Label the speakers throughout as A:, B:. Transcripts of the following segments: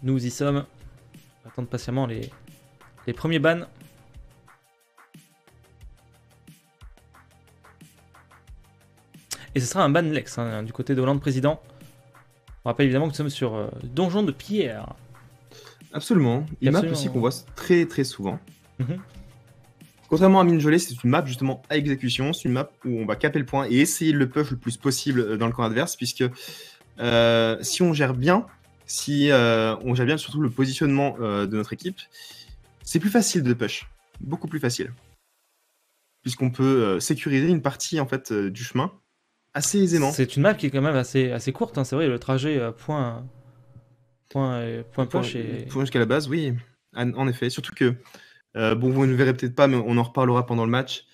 A: Nous y sommes. On va attendre patiemment les premiers bans. Et ce sera un ban Lex hein, du côté de Hollande président. On rappelle évidemment que nous sommes sur Donjon de Pierre.
B: Absolument. Une map
A: Absolument.
B: aussi qu'on voit très très souvent.
A: Mhm.
B: Contrairement à Mine-Gelée, c'est une map justement à exécution. C'est une map où on va caper le point et essayer de le push le plus possible dans le camp adverse, puisque si on gère bien, on gère bien surtout le positionnement de notre équipe, c'est plus facile de push. Beaucoup plus facile. Puisqu'on peut sécuriser une partie en fait du chemin assez aisément.
A: C'est une map qui est quand même assez courte, hein, c'est vrai, le trajet point push et...
B: Point jusqu'à la base, oui, en effet. Surtout que, bon, vous ne le verrez peut-être pas, mais on en reparlera pendant le match.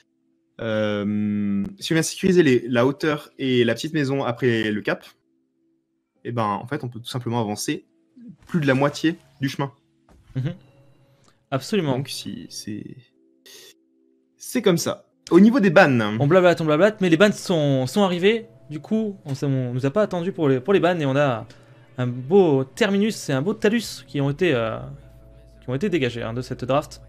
B: Si on vient sécuriser la hauteur et la petite maison après le cap, et ben en fait on peut tout simplement avancer plus de la moitié du chemin.
A: Mhm. Absolument.
B: Donc c'est comme ça. Au niveau des bans,
A: On blablate, mais les bans sont arrivés. Du coup, on nous a pas attendu pour les bans et on a un beau Terminus et un beau Talus qui ont été dégagés hein, de cette draft.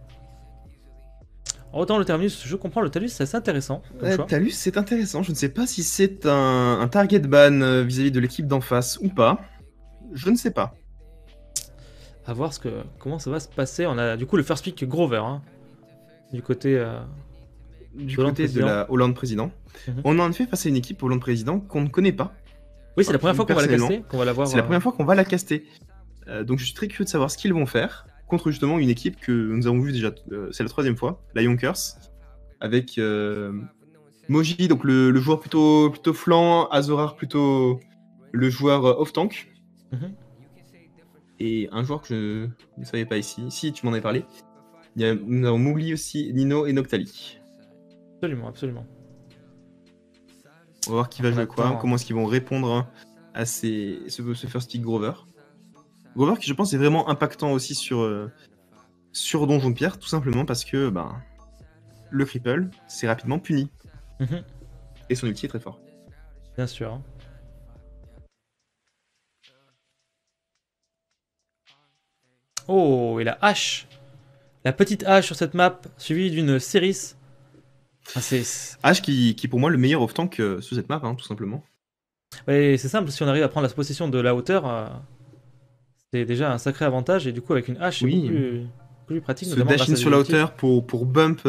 A: Autant le Terminus, je comprends, le Talus c'est assez intéressant.
B: Talus c'est intéressant. Je ne sais pas si c'est un target ban vis-à-vis de l'équipe d'en face ou pas. Je ne sais pas.
A: À voir comment ça va se passer. On a du coup le first pick Grover hein, du côté
B: de la Hollande président.
A: Mhm.
B: On est en effet face à une équipe Hollande président qu'on ne connaît pas.
A: Oui, c'est la première fois qu'on va la caster, qu'on va la voir.
B: C'est la première fois qu'on va la caster. Donc je suis très curieux de savoir ce qu'ils vont faire contre justement une équipe que nous avons vu déjà, c'est la troisième fois, la Yonkers, avec Moji, donc le joueur plutôt flanc, Azorar plutôt le joueur off-tank.
A: Mhm.
B: Et un joueur que je ne savais pas ici. Si, tu m'en avais parlé. Nous avons Mougli aussi, Nino et Noctali.
A: Absolument, absolument.
B: On va voir qui va jouer quoi, comment est-ce qu'ils vont répondre à ce first pick Grover. Grover qui je pense est vraiment impactant aussi sur Donjon de Pierre, tout simplement parce que le cripple, c'est rapidement puni.
A: Mhm.
B: Et son ulti est très fort.
A: Bien sûr. Hein. Oh, et la hache. La petite hache sur cette map, suivie d'une Ceris. Ah,
B: Hache qui pour moi le meilleur off-tank sous cette map, hein, tout simplement.
A: Ouais, c'est simple, si on arrive à prendre la possession de la hauteur, c'est déjà un sacré avantage. Et du coup, avec une hache, c'est beaucoup plus pratique.
B: Se dash in sur la hauteur pour bump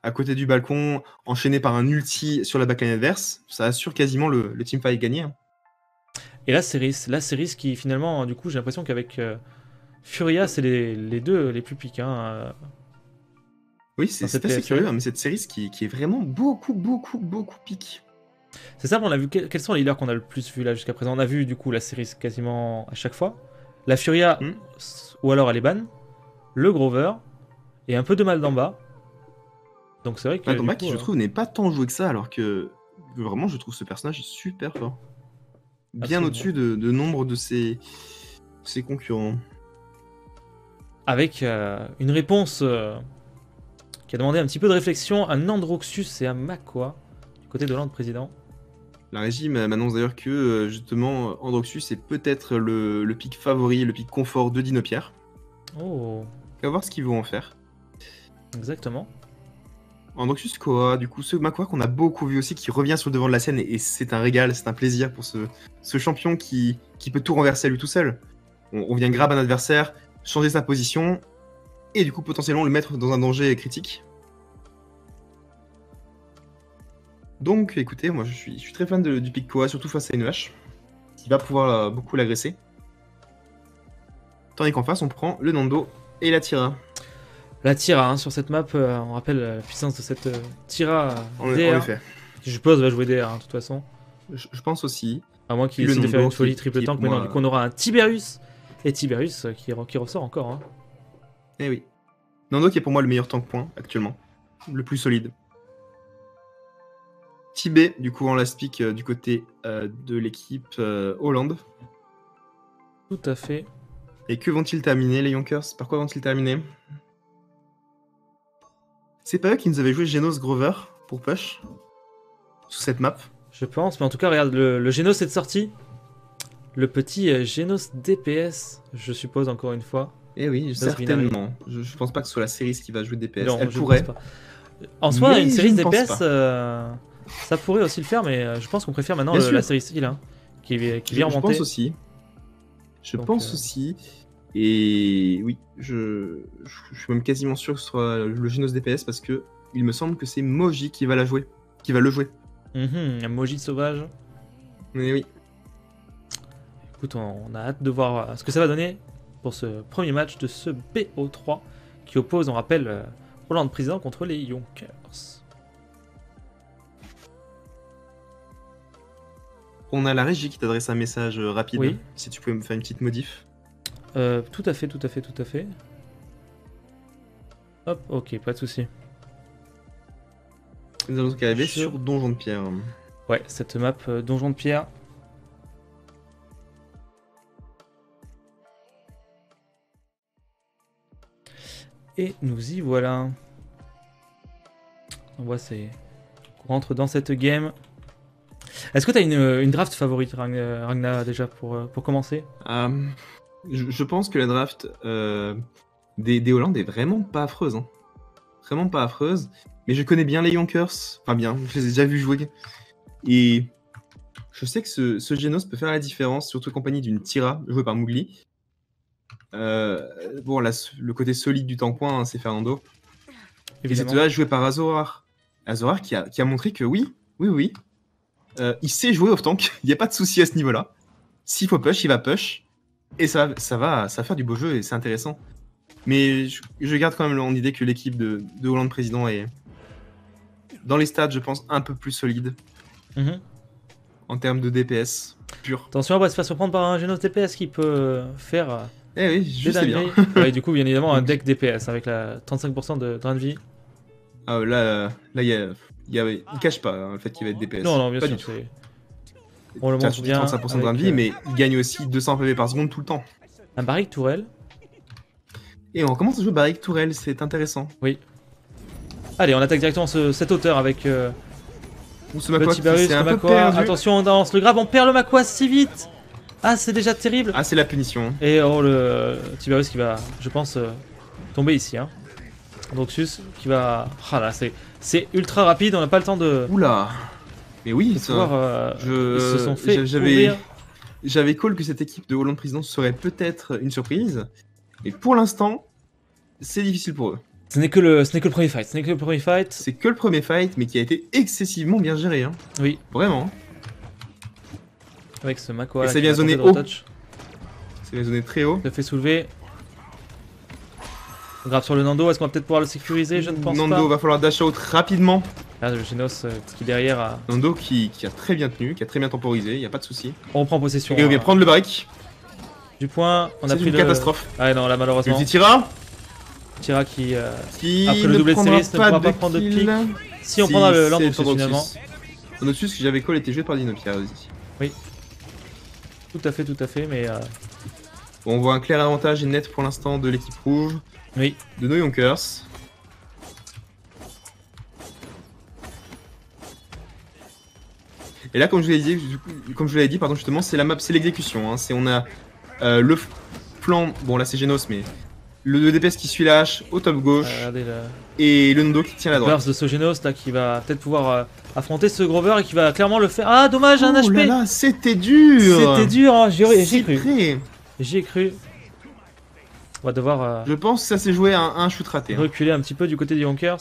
B: à côté du balcon, enchaîné par un ulti sur la backline adverse, ça assure quasiment le teamfight gagné. Hein.
A: Et la Ceris qui finalement, du coup, j'ai l'impression qu'avec Furia, c'est les deux les plus piques. Hein,
B: oui, c'est assez curieux, mais cette série qui est vraiment beaucoup pique.
A: C'est simple, on a vu quels sont les healers qu'on a le plus vu là jusqu'à présent. On a vu du coup la série quasiment à chaque fois. La Furia, ou alors elle est ban. Le Grover, et un peu de mal d'en bas. Donc c'est vrai que.
B: Mal d'en bas qui, je trouve, n'est pas tant joué que ça, alors que vraiment, je trouve ce personnage super fort. Bien au-dessus de nombre de ses concurrents.
A: Avec une réponse qui a demandé un petit peu de réflexion à Nandroxus et à Makwa, du côté de l'Inde président.
B: La régie m'annonce d'ailleurs que justement Androxus est peut-être le pick favori, le pick confort de Dinopierre.
A: Oh.
B: On va voir ce qu'ils vont en faire.
A: Exactement.
B: Androxus Koa, du coup ce Makwa qu'on a beaucoup vu aussi, qui revient sur le devant de la scène et c'est un régal, c'est un plaisir pour ce champion qui peut tout renverser à lui tout seul. On vient grab un adversaire, changer sa position et du coup potentiellement le mettre dans un danger critique. Donc écoutez, moi je suis très fan du pick Koa, surtout face à une hache, qui va pouvoir beaucoup l'agresser. Tandis qu'en face on prend le Nando et la Tira.
A: La Tira, hein, sur cette map, on rappelle la puissance de cette Tira
B: en
A: DR,
B: effet.
A: Qui je suppose va jouer DR hein, de toute façon.
B: Je pense aussi.
A: À moins qu'il décide de faire une folie triple tank, mais non, du coup on aura un Tiberius. Et Tiberius qui ressort encore. Hein.
B: Eh oui. Nando qui est pour moi le meilleur tank point actuellement. Le plus solide. Tibet, du coup, en last pick du côté de l'équipe Hollande.
A: Tout à fait.
B: Et que vont-ils terminer, les Yonkers? Par quoi vont-ils terminer? C'est pas eux qui nous avaient joué Genos Grover pour push sous cette map?
A: Je pense, mais en tout cas, regarde, le Genos est sorti. Le petit Genos DPS, je suppose, encore une fois.
B: Eh oui,
A: Binary.
B: certainement. Je pense pas que ce soit la série qui va jouer DPS.
A: Non,
B: Elle
A: je
B: pourrait.
A: pense pas. En soi,
B: Mais
A: une
B: je
A: série
B: ne pense
A: DPS,
B: pas.
A: ça pourrait aussi le faire, mais je pense qu'on préfère maintenant
B: Bien sûr.
A: la série style, hein, qui vient
B: Je
A: remonter.
B: pense aussi. Je
A: Donc,
B: pense aussi. Et oui, je suis même quasiment sûr que ce soit le Genos DPS parce que il me semble que c'est Moji qui va la jouer. Qui va le jouer.
A: Un Moji sauvage.
B: Mais oui.
A: Écoute, on a hâte de voir ce que ça va donner pour ce premier match de ce BO3 qui oppose, on rappelle, Roland Président contre les Yonkers.
B: On a la régie qui t'adresse un message rapide.
A: Oui.
B: Si tu pouvais me faire une petite modif.
A: Tout à fait. Hop, ok, pas de souci.
B: Nous allons donc arriver
A: Je-
B: sur Donjon de Pierre.
A: Ouais, cette map Donjon de Pierre. Et nous y voilà. On voit on rentre dans cette game. Est-ce que tu as une draft favorite, Ragna, déjà, pour commencer?
B: Je pense que la draft des Hollandes est vraiment pas affreuse. Hein. Vraiment pas affreuse. Mais je connais bien les Yonkers. Enfin bien, je les ai déjà vus jouer. Et je sais que ce Genos peut faire la différence, surtout en compagnie d'une Tira, jouée par Mowgli. Bon, là, le côté solide du tank-point, hein, c'est Fernando. Et cette là joué par Azorar. Azorar qui a montré que oui. Il sait jouer off-tank. Il n'y a pas de souci à ce niveau-là. S'il faut push, il va push. Et ça va faire du beau jeu et c'est intéressant. Mais je garde quand même en idée que l'équipe de Hollande Président est, dans les stats, je pense, un peu plus solide. En termes de DPS pur.
A: Attention, on va se faire surprendre par un Genos DPS qui peut faire.
B: Eh oui, je sais bien.
A: Ouais, du coup, bien évidemment, un deck DPS avec la 35% de drain de vie.
B: Ah, là, il cache pas hein, le fait qu'il va être DPS.
A: Non, bien
B: pas
A: sûr.
B: du tout.
A: On le montre bien.
B: 35% de drain de vie, mais il gagne aussi 200 PV par seconde tout le temps.
A: Un barrique tourelle.
B: Et on commence à jouer barrique tourelle, c'est intéressant.
A: Oui. Allez, on attaque directement cette hauteur avec
B: Ce
A: le Tiberius, le Makua. Attention, on lance le grab, on perd le Makua si vite. Ah, c'est déjà terrible.
B: Ah, c'est la punition.
A: Et oh, le Tiberius qui va, je pense, tomber ici. Hein. Droxus qui va... Ah là, c'est ultra rapide, on n'a pas le temps de...
B: Oula. Mais oui, ça...
A: Pouvoir, ils se sont fait courir.
B: J'avais call que cette équipe de Hollande Président serait peut-être une surprise. Mais pour l'instant, c'est difficile pour eux.
A: Ce n'est que le premier fight.
B: C'est que le premier fight, mais qui a été excessivement bien géré. Hein.
A: Oui.
B: Vraiment.
A: Avec ce Makua.
B: Et ça vient zoner haut. Ça vient zoner très haut.
A: Le fait soulever. Grave sur le Nando, est-ce qu'on va peut-être pouvoir le sécuriser? Je ne pense pas.
B: Nando va falloir dash out rapidement.
A: Là, le Genos qui derrière a...
B: Nando qui a très bien tenu, qui a très bien temporisé, il n'y a pas de souci.
A: On prend possession.
B: Et on vient prendre le barrique.
A: Du point, on a pris
B: une catastrophe.
A: Ah non, là malheureusement.
B: Le petit Tira.
A: Tira qui
B: après
A: le doublé de série, ne
B: pas
A: pourra pas prendre de pique. Si on prendra le Landoxus finalement.
B: Landoxus que j'avais call était joué par Dinopia aussi.
A: Oui. Tout à fait, mais...
B: Bon, on voit un clair avantage et net pour l'instant de l'équipe rouge.
A: Oui.
B: De nos Yonkers. Et là, comme je vous l'avais dit, pardon, justement, c'est la map, c'est l'exécution. Hein. On a le flanc, bon là c'est Genos, mais le DPS qui suit la hache au top gauche. Et le Nando qui tient la droite.
A: Burst de Sogenos là qui va peut-être pouvoir affronter ce Grover et qui va clairement le faire. Ah dommage, un HP.
B: Là là, c'était dur.
A: C'était dur, hein. J'y ai cru. J'y ai cru. On va devoir.
B: Je pense que ça s'est joué à un shoot raté.
A: Reculer un petit peu du côté des Yonkers.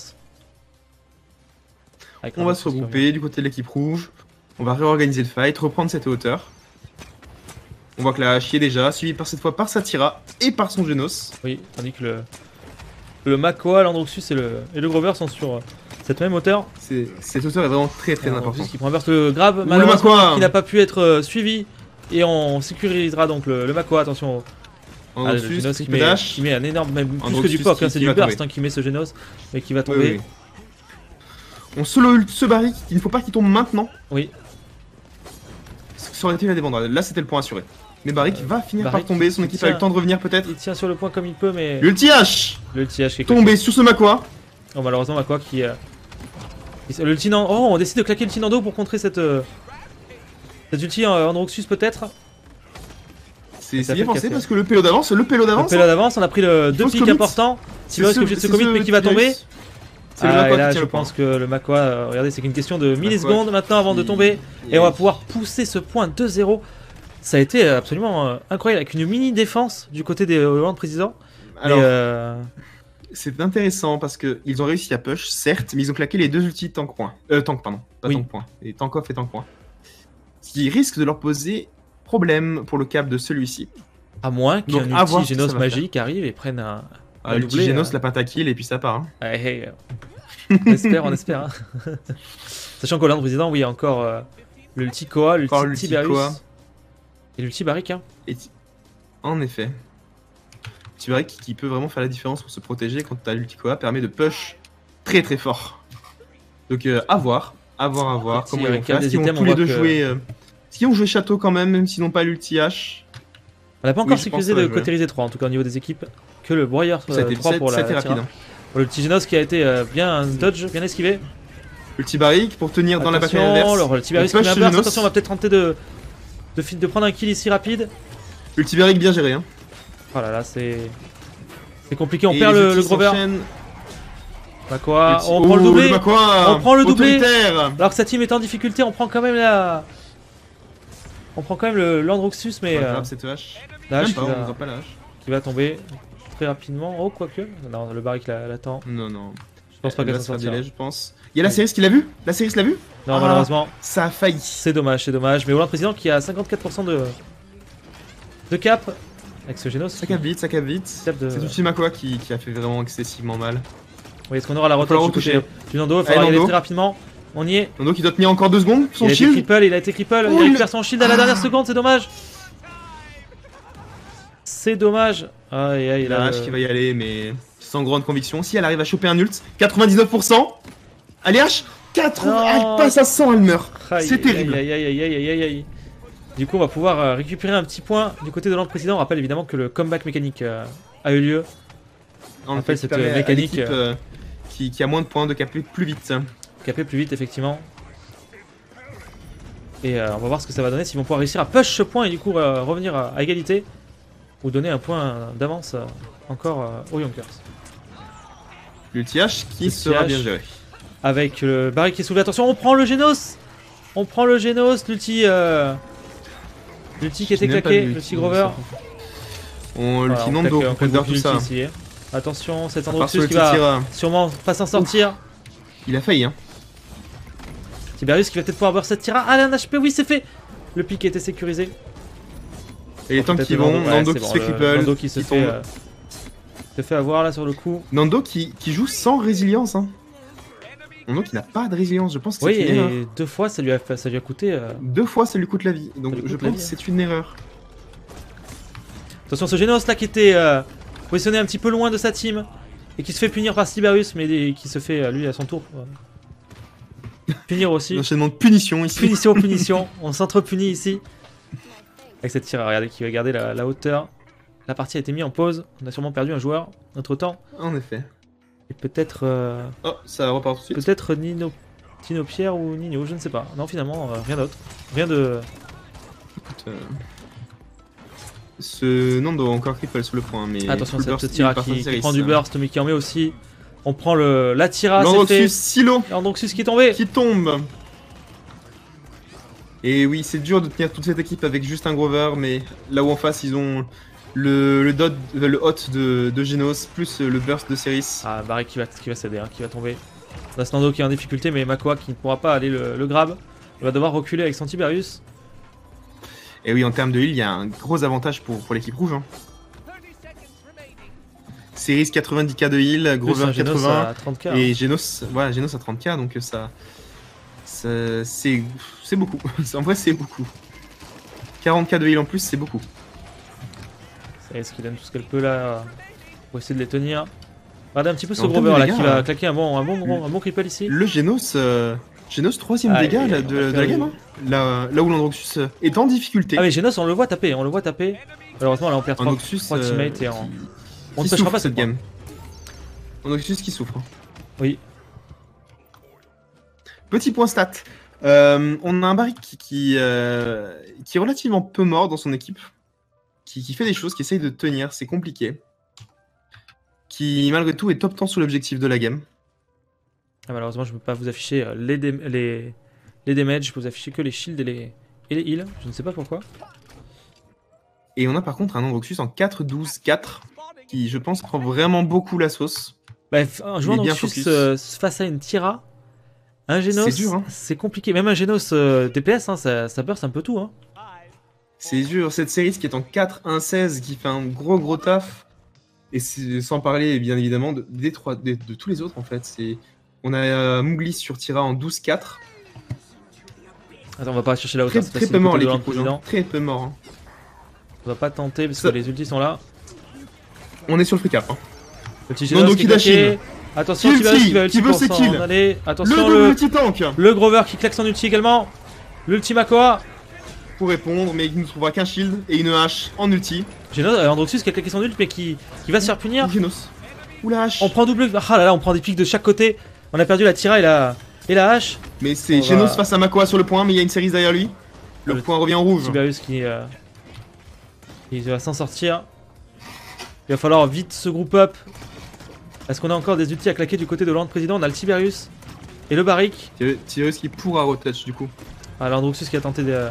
B: On va se regrouper du côté de l'équipe rouge. On va réorganiser le fight, reprendre cette hauteur. On voit que la hache y est déjà, suivi par cette fois par sa Tira et par son Genos.
A: Oui, tandis que le Makua, l'Androxus et le Grover sont sur cette même hauteur.
B: Cette hauteur est vraiment très importante.
A: Qui prend un burst grave, malheureusement, qui n'a pas pu être suivi. Et on sécurisera donc le Makua, attention. Le Genos qui met un énorme, même plus que du POC, hein, c'est du burst qui met ce Genos, mais qui va tomber.
B: Oui. On solo ult ce barrique, il ne faut pas qu'il tombe maintenant.
A: Oui.
B: Ça aurait été la débandade, là c'était le point assuré. Mais Barrick va finir par tomber, son équipe a eu le temps de revenir peut-être.
A: Il tient sur le point comme il peut, mais...
B: L'ulti H.
A: L'ulti H qui est
B: tombé sur ce Makua.
A: Oh malheureusement Makua qui... L'ulti Nando... Oh, on décide de claquer l'ulti Nando pour contrer cette ulti Androxus peut-être.
B: C'est
A: Ça
B: bien
A: fait
B: pensé
A: casser.
B: parce que le pélo d'avance,
A: Le pélo d'avance, on a pris le 2
B: Faut se
A: pics
B: commit.
A: importants. Tiberius qui est obligé de se commit mais qui va tomber.
B: C'est le
A: Ah, et
B: Makwa
A: là,
B: qui tient
A: je
B: le point.
A: pense que le Makwa, regardez, c'est qu'une question de
B: Makwa
A: millisecondes maintenant avant de tomber. Et on va pouvoir pousser ce point 2-0. Ça a été absolument incroyable avec une mini défense du côté des Hollande présidents.
B: Alors,
A: Mais,
B: c'est intéressant parce qu'ils ont réussi à push, certes, mais ils ont claqué les deux ultis tank point. Tank, pardon. Pas
A: Oui.
B: tank point. Et tank off et tank point. Ce qui risque de leur poser problème pour le cap de celui-ci.
A: à moins
B: Donc,
A: qu'un
B: à voir
A: ulti
B: ce que ça
A: Genos
B: va
A: magique arrive et prenne un
B: L'ulti
A: doublé,
B: Genos, la pentakill et puis ça part. Hein.
A: Ouais, on espère, on espère. Hein. Sachant qu'Hollande président, oui, il y a encore l'ulti Koa, l'ulti
B: Encore l'ulti
A: Tiberius
B: Koa.
A: et l'ulti Barik. Hein.
B: Et en effet. Tiberius qui peut vraiment faire la différence pour se protéger quand t'as l'ulti Koa permet de push très très fort. Donc à voir
A: Petit
B: comment ils vont faire.
A: récap
B: Est-ce qu'ils
A: des
B: vont
A: items,
B: tous
A: on
B: les
A: voit
B: deux
A: que-
B: jouer est-ce qu'ils vont jouer château quand même s'ils n'ont pas l'ulti H?
A: On n'a pas
B: Oui,
A: encore
B: je
A: sécurisé
B: pense que ça
A: le
B: va jouer.
A: côté 3 en tout cas au niveau des équipes. Que le Warrior
B: Ça a été
A: 3 pour
B: ça a
A: la
B: été rapide.
A: Tira.
B: Hein.
A: Pour le petit Genos qui a été bien dodge, bien esquivé.
B: Ulti Barik pour tenir dans la bataille
A: Attention,
B: adverse.
A: le Tiberius
B: On
A: qui met un
B: push
A: burst.
B: Genos.
A: Attention, on va peut-être tenter de prendre un kill ici rapide.
B: Ulti Barik bien géré. Hein.
A: Oh là là, c'est compliqué. On
B: Et
A: perd
B: les
A: le
B: ultis
A: Grover.
B: s'enchaînent.
A: Makwa,
B: Ulti-
A: on prend le
B: Oh,
A: doublé.
B: Makwa,
A: On prend le doublé.
B: autoritaire.
A: Alors que sa team est en difficulté, on prend quand même la. On prend quand même le Landroxus, mais
B: Pas grave, cette hache.
A: la hache
B: Même pas,
A: qui
B: on
A: va,
B: voit pas la hache.
A: qui va tomber très rapidement. Oh, quoique. Non, le Barik l'attend.
B: Non, non.
A: Je pense pas
B: Elle
A: qu'elle
B: va
A: s'en
B: se faire
A: sortira.
B: délai, je pense. Il y a la série qui l'a vu? La série l'a vu?
A: Non,
B: Ah.
A: malheureusement,
B: Ça a failli.
A: c'est dommage, c'est dommage. Mais Hollande président qui a 54% de cap avec ce Genos.
B: Ça cap vite, ça cap vite.
A: Cap de-
B: C'est Ulti Makwa qui a fait vraiment excessivement mal.
A: Oui, est-ce qu'on aura la
B: va falloir
A: rotation du côté
B: retoucher.
A: du Nando? Il faudra y aller
B: Nando.
A: très rapidement. On y est.
B: Nando qui doit tenir encore 2 secondes. Son
A: Il a été
B: shield.
A: cripple, il a été cripple.
B: Oh,
A: Il
B: il-
A: récupère son shield à la dernière seconde, c'est dommage. C'est dommage. Aïe aïe,
B: La
A: là.
B: hache qui va y aller, mais sans grande conviction. Si elle arrive à choper un ult, 99%. Allez, H 80.
A: Non.
B: Elle passe à 100, elle meurt.
A: Aïe,
B: C'est
A: aïe,
B: terrible.
A: Aïe aïe aïe aïe aïe aïe. Du coup, on va pouvoir récupérer un petit point du côté de l'an précédent. On rappelle évidemment que le comeback mécanique a eu lieu.
B: En
A: rappelle
B: fait,
A: cette
B: ça permet à
A: mécanique,
B: l'équipe, qui a moins de points de caper plus vite.
A: Capé plus vite, effectivement. Et on va voir ce que ça va donner. S'ils vont pouvoir réussir à push ce point et du coup revenir à égalité. Ou donner un point d'avance encore aux Yonkers.
B: L'ulti H qui
A: L'ulti
B: sera
A: H.
B: bien géré.
A: Avec le Barry qui est soulevé. Attention, on prend le Genos. On prend le Genos, l'ulti qui était
B: J'ai même pas
A: claqué,
B: vu
A: l'ulti
B: l'ulti,
A: Grover.
B: On
A: Voilà,
B: l'ulti
A: on
B: Nando,
A: claque-
B: on
A: on claque
B: peut
A: beaucoup
B: tout ça.
A: d'ultis ici, hein. Attention, cet
B: À part sur
A: Androxus
B: le
A: qui va
B: Tira,
A: sûrement pas s'en sortir.
B: il a failli. Hein.
A: Tiberius qui va peut-être pouvoir burst cette Tira. Allez, un HP, oui, c'est fait. Le pic était sécurisé.
B: Et les tanks
A: Peut-être
B: qui
A: le
B: vont,
A: ouais,
B: Nando
A: c'est
B: qui
A: bon,
B: se fait
A: le
B: cripple,
A: Nando qui se
B: qui
A: fait,
B: tombe.
A: se fait avoir là sur le coup.
B: Nando qui joue sans résilience. Hein. Nando qui n'a pas de résilience, je pense que
A: Oui,
B: c'est une erreur.
A: et 2 fois ça lui a coûté.
B: 2 fois ça lui coûte la vie, donc
A: Ça lui
B: je
A: coûte la
B: pense
A: vie,
B: que c'est une erreur.
A: Attention, ce Genos là qui était positionné un petit peu loin de sa team et qui se fait punir par Tiberius, mais qui se fait lui à son tour punir aussi.
B: L'enchaînement de punition ici.
A: Punition, punition, on s'entre-punit ici. Avec cette tire, regardez, qui va garder la hauteur. La partie a été mise en pause, on a sûrement perdu un joueur entre temps.
B: En effet.
A: Et peut-être
B: Oh, ça repart tout de suite.
A: peut-être Tino Pierre ou Nino, je ne sais pas. Non, finalement, rien d'autre. Rien de.
B: Écoute, ce Nando a encore cripple sur le point, mais
A: Attention,
B: full
A: cette
B: burst,
A: tira
B: il part sans
A: qui
B: série,
A: prend du
B: ça.
A: burst, mais qui en met aussi. On prend la tira, c'est
B: Landroxus
A: fait.
B: Silo
A: Landroxus qui est tombé.
B: qui tombe. Et oui, c'est dur de tenir toute cette équipe avec juste un Grover, mais là où en face ils ont le hot de Genos plus le burst de Ceris.
A: Ah, Barry qui va céder, hein, qui va tomber. On a Snando qui est en difficulté, mais Makwa qui ne pourra pas aller le grab. Il va devoir reculer avec son Tiberius.
B: Et oui, en termes de heal, il y a un gros avantage pour l'équipe rouge. Hein. Ceris 90k de heal,
A: Plus
B: Grover
A: un Genos
B: 80
A: à 30k.
B: et Genos, voilà, Genos à 30k, donc c'est beaucoup. En vrai, c'est beaucoup. 40k de heal en plus, c'est beaucoup.
A: C'est ce qui donne tout ce qu'elle peut là pour essayer de les tenir. Regardez un petit peu ce
B: En termes
A: Grover
B: de
A: là
B: dégâts,
A: qui va claquer un bon cripple ici.
B: Le Genos, Genos 3ème
A: Ah,
B: dégâts
A: et
B: là,
A: on
B: de
A: a
B: la
A: perdu.
B: gamme. Hein. Là où l'Androxus est en difficulté.
A: Ah mais Genos on le voit taper, Malheureusement là on perd 3
B: Androxus
A: teammates et on ne
B: qui
A: touchera
B: souffre
A: pas
B: cette
A: cette game.
B: game. Androxus qui souffre.
A: Oui.
B: Petit point stat. On a un Barrick qui est relativement peu mort dans son équipe. qui fait des choses, qui essaye de tenir, c'est compliqué. Qui, malgré tout, est top 10 sur l'objectif de la game.
A: Ah, malheureusement, je ne peux pas vous afficher les damages, je peux vous afficher que les shields et les heals, je ne sais pas pourquoi.
B: Et on a par contre un Androxus en 4-12-4, qui, je pense, prend vraiment beaucoup la sauce.
A: Bref, un joueur Androxus face à une Tira, un Genos, c'est compliqué. Même un Genos DPS, hein, ça burst un peu tout. Hein.
B: C'est dur, cette série qui est en 4-1-16, qui fait un gros taf. Et sans parler, bien évidemment, de tous les autres, en fait. On a Mouglis sur Tira en 12-4.
A: Attends, on va pas chercher la hauteur.
B: Très peu mort, l'équipe rouge. Très peu mort. Hein.
A: On va pas tenter, parce que les ultis sont là.
B: On est sur le free cap. Hein.
A: Le petit Genos qui est attention, qui va ulti pour s'en aller. Attention, le Grover qui claque son ulti également. L'ulti Makoa.
B: Pour répondre, mais il ne trouvera qu'un shield et une hache en ulti.
A: Genos, Androxus qui a claqué son ult, mais qui va se faire punir.
B: Genos. Ou la hache.
A: On prend double. Ah là là, on prend des pics de chaque côté. On a perdu la Tira et la hache.
B: Mais c'est Genos face à Makoa sur le point, mais il y a une série derrière lui. Le point revient en rouge.
A: Tiberius qui va s'en sortir. Il va falloir vite se group up. Est-ce qu'on a encore des ultis à claquer du côté de l'And Président? On a le Tiberius et le Barik.
B: Tiberius qui pourra retouch du coup.
A: Ah, l'Androxus qui a tenté de...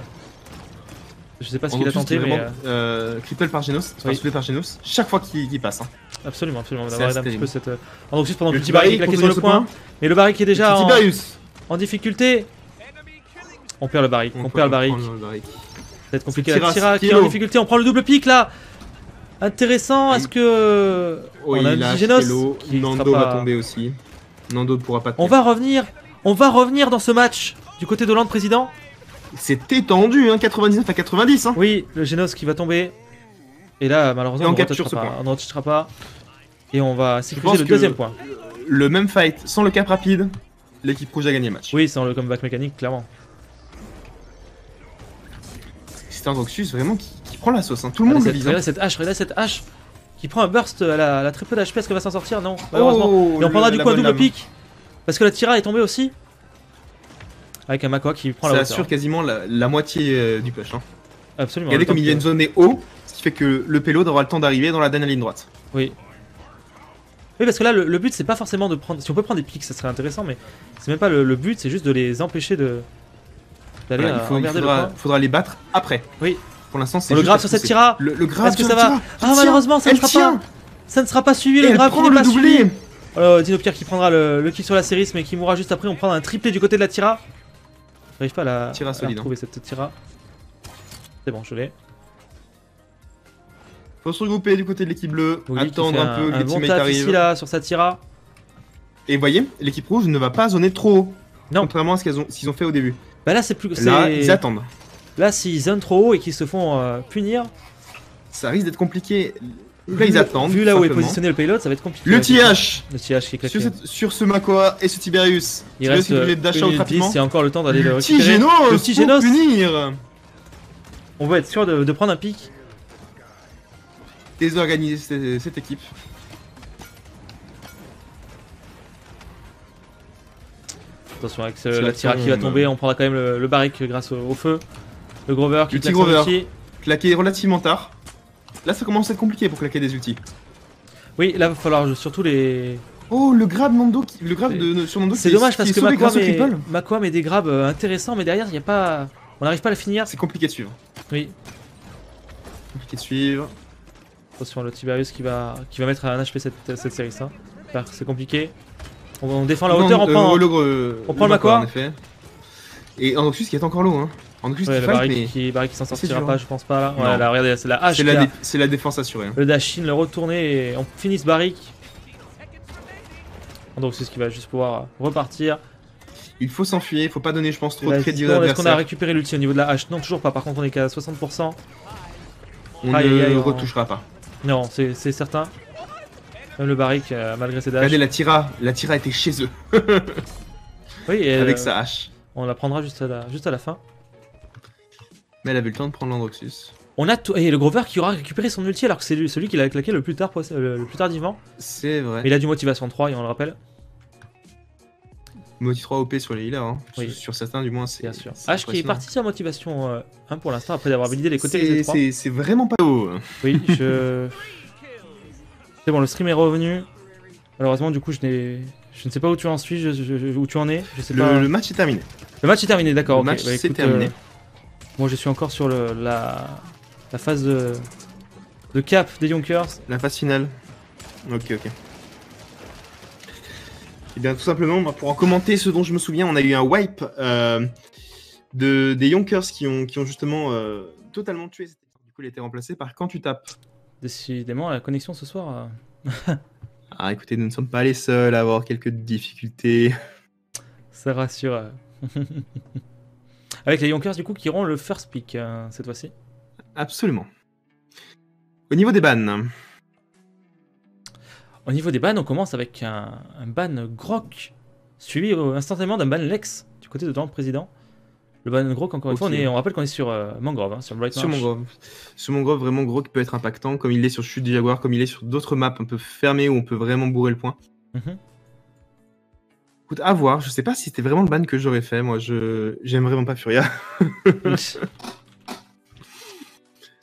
A: Je sais pas ce qu'il a tenté, mais...
B: Cripple par Genos, par Genos, chaque fois qu'il passe. Hein.
A: Absolument. On va avoir un petit peu cette... Androxus pendant que le petit Barik est claqué sur le point. Mais le Barik est déjà en difficulté. On perd le Barik. Ça va être compliqué. La Tira qui est en difficulté. On prend le double pic là. Intéressant. Est-ce que...
B: on a un petit Genos. Nando va tomber aussi. Nando ne pourra pas tenir.
A: On va revenir dans ce match du côté de l'And Président.
B: C'était tendu, hein, 99 à 90. Hein.
A: Oui, le Genos qui va tomber. Et là, malheureusement, on ne retouchera pas. Et on va sécuriser le deuxième point.
B: Le même fight, sans le cap rapide, l'équipe rouge a gagné le match.
A: Oui, sans le comeback mécanique, clairement.
B: C'est un Androxus vraiment qui prend la sauce. Hein. Tout le monde le dit.
A: Regardez cette hache qui prend un burst. Elle a très peu d'HP. Est-ce qu'elle va s'en sortir? Non, malheureusement. Et on prendra du coup un double pic. Parce que la Tira est tombée aussi. Avec un Makoa qui prend la hauteur.
B: Ça assure quasiment la moitié du push. Hein.
A: Absolument.
B: Regardez comme il y a une zone haut, ce qui fait que le payload aura le temps d'arriver dans la dernière ligne droite.
A: Oui. Oui, parce que là, le but, c'est pas forcément de prendre... Si on peut prendre des pics, ça serait intéressant, mais c'est même pas le but, c'est juste de les empêcher d'aller emmerder le point.
B: Il faudra les battre après.
A: Oui.
B: Pour l'instant, c'est
A: le grab sur cette Tira.
B: Le grab
A: est-ce que ça va? Ah, malheureusement, ça ne sera pas suivi. Le grab qui n'est pas suivi. Dinopierre qui prendra le kill sur la série, mais qui mourra juste après. On prendra un triplé du côté de la Tira. J'arrive pas à retrouver cette Tira. C'est bon, je l'ai.
B: Faut se regrouper du côté de l'équipe bleue, attendre un peu que les teammates arrivent.
A: Ici là sur sa Tira.
B: Et vous voyez, l'équipe rouge ne va pas zoner trop haut.
A: Non.
B: Contrairement à ce qu'ils ont fait au début.
A: Bah là c'est plus.
B: Là ils attendent.
A: Là s'ils zonent trop haut et qu'ils se font punir.
B: Ça risque d'être compliqué. Là ils attendent.
A: Vu là où est positionné le payload, ça va être compliqué.
B: Le TH.
A: Le TH qui est claqué.
B: Sur ce Makoa et ce Tiberius.
A: Il reste il y a encore le temps d'aller le
B: récupérer. Le petit Genos punir.
A: On va être sûr de prendre un pic.
B: Désorganiser cette équipe.
A: Attention avec la Tira qui va tomber, on prendra quand même le Barik grâce au feu. Le Grover qui claque son ulti.
B: Claqué relativement tard. Là ça commence à être compliqué pour claquer des ultis.
A: Oui, là va falloir surtout les...
B: Oh, le grab Nando, sur Nando.
A: C'est dommage parce que Makoa met des grabs intéressants, mais derrière il y a pas... On n'arrive pas à la finir.
B: C'est compliqué de suivre.
A: Oui.
B: Compliqué de suivre.
A: Attention, le Tiberius qui va mettre à un HP cette série, ça. C'est compliqué. On défend la hauteur, on prend le Makoa.
B: En effet. Et Androxus qui est encore low. Hein. Androxus
A: qui Barik qui s'en sortira pas, je pense pas là. Ouais, là, regardez, c'est la hache.
B: C'est la défense assurée. Hein.
A: Le dash-in, le retourner et on finit ce Barik. Androxus qui va juste pouvoir repartir.
B: Il faut s'enfuir, il faut pas donner, je pense, trop de crédit à l'adversaire.
A: Est-ce qu'on a récupéré l'ulti au niveau de la hache? Non, toujours pas. Par contre, on est qu'à 60%.
B: On ne retouchera pas.
A: Non, c'est certain. Même le Barik, malgré ses dashs.
B: Regardez la Tira était chez eux.
A: Oui, et
B: avec sa hache.
A: On la prendra juste à la fin.
B: Mais elle avait le temps de prendre l'Androxus.
A: On a tout... Et le Grover qui aura récupéré son ulti alors que c'est celui qui l'a claqué le plus tardivement.
B: C'est vrai.
A: Mais il a du motivation 3 et on le rappelle.
B: Moti 3 OP sur les healers, hein.
A: Oui.
B: Sur certains du moins, c'est
A: Bien sûr.
B: c'est
A: H qui est
B: impressionnant.
A: parti sur motivation 1 pour l'instant, après d'avoir validé les côtés des Z3.
B: C'est vraiment pas haut.
A: Oui, c'est bon, le stream est revenu. Malheureusement, du coup, je ne sais pas où tu en suis, où tu en es. Je sais pas.
B: Le match est terminé.
A: Le match est terminé, d'accord.
B: Le
A: Ok.
B: match
A: Bah,
B: c'est
A: écoute,
B: terminé.
A: moi, je suis encore sur la phase de cap des Yonkers.
B: La phase finale. Ok. Et bien tout simplement, pour en commenter ce dont je me souviens, on a eu un wipe des Yonkers qui ont justement totalement tué cette équipe. Du coup, il a été remplacé par Quand tu tapes.
A: Décidément, la connexion ce soir.
B: Ah écoutez, nous ne sommes pas les seuls à avoir quelques difficultés.
A: Ça rassure. Avec les Yonkers, du coup, qui auront le first pick cette fois-ci.
B: Absolument. Au niveau des bans.
A: Au niveau des bans, on commence avec un ban Grok, suivi instantanément d'un ban Lex du côté de Dans le Président. Le ban Grok, encore une fois, on rappelle qu'on est sur Mangrove, hein, sur Bright Marsh.
B: Sur Mangrove, vraiment Grok peut être impactant, comme il est sur Chute du Jaguar, comme il est sur d'autres maps un peu fermées où on peut vraiment bourrer le point. Écoute, à voir, je sais pas si c'était vraiment le ban que j'aurais fait, moi j'aime vraiment pas Furia.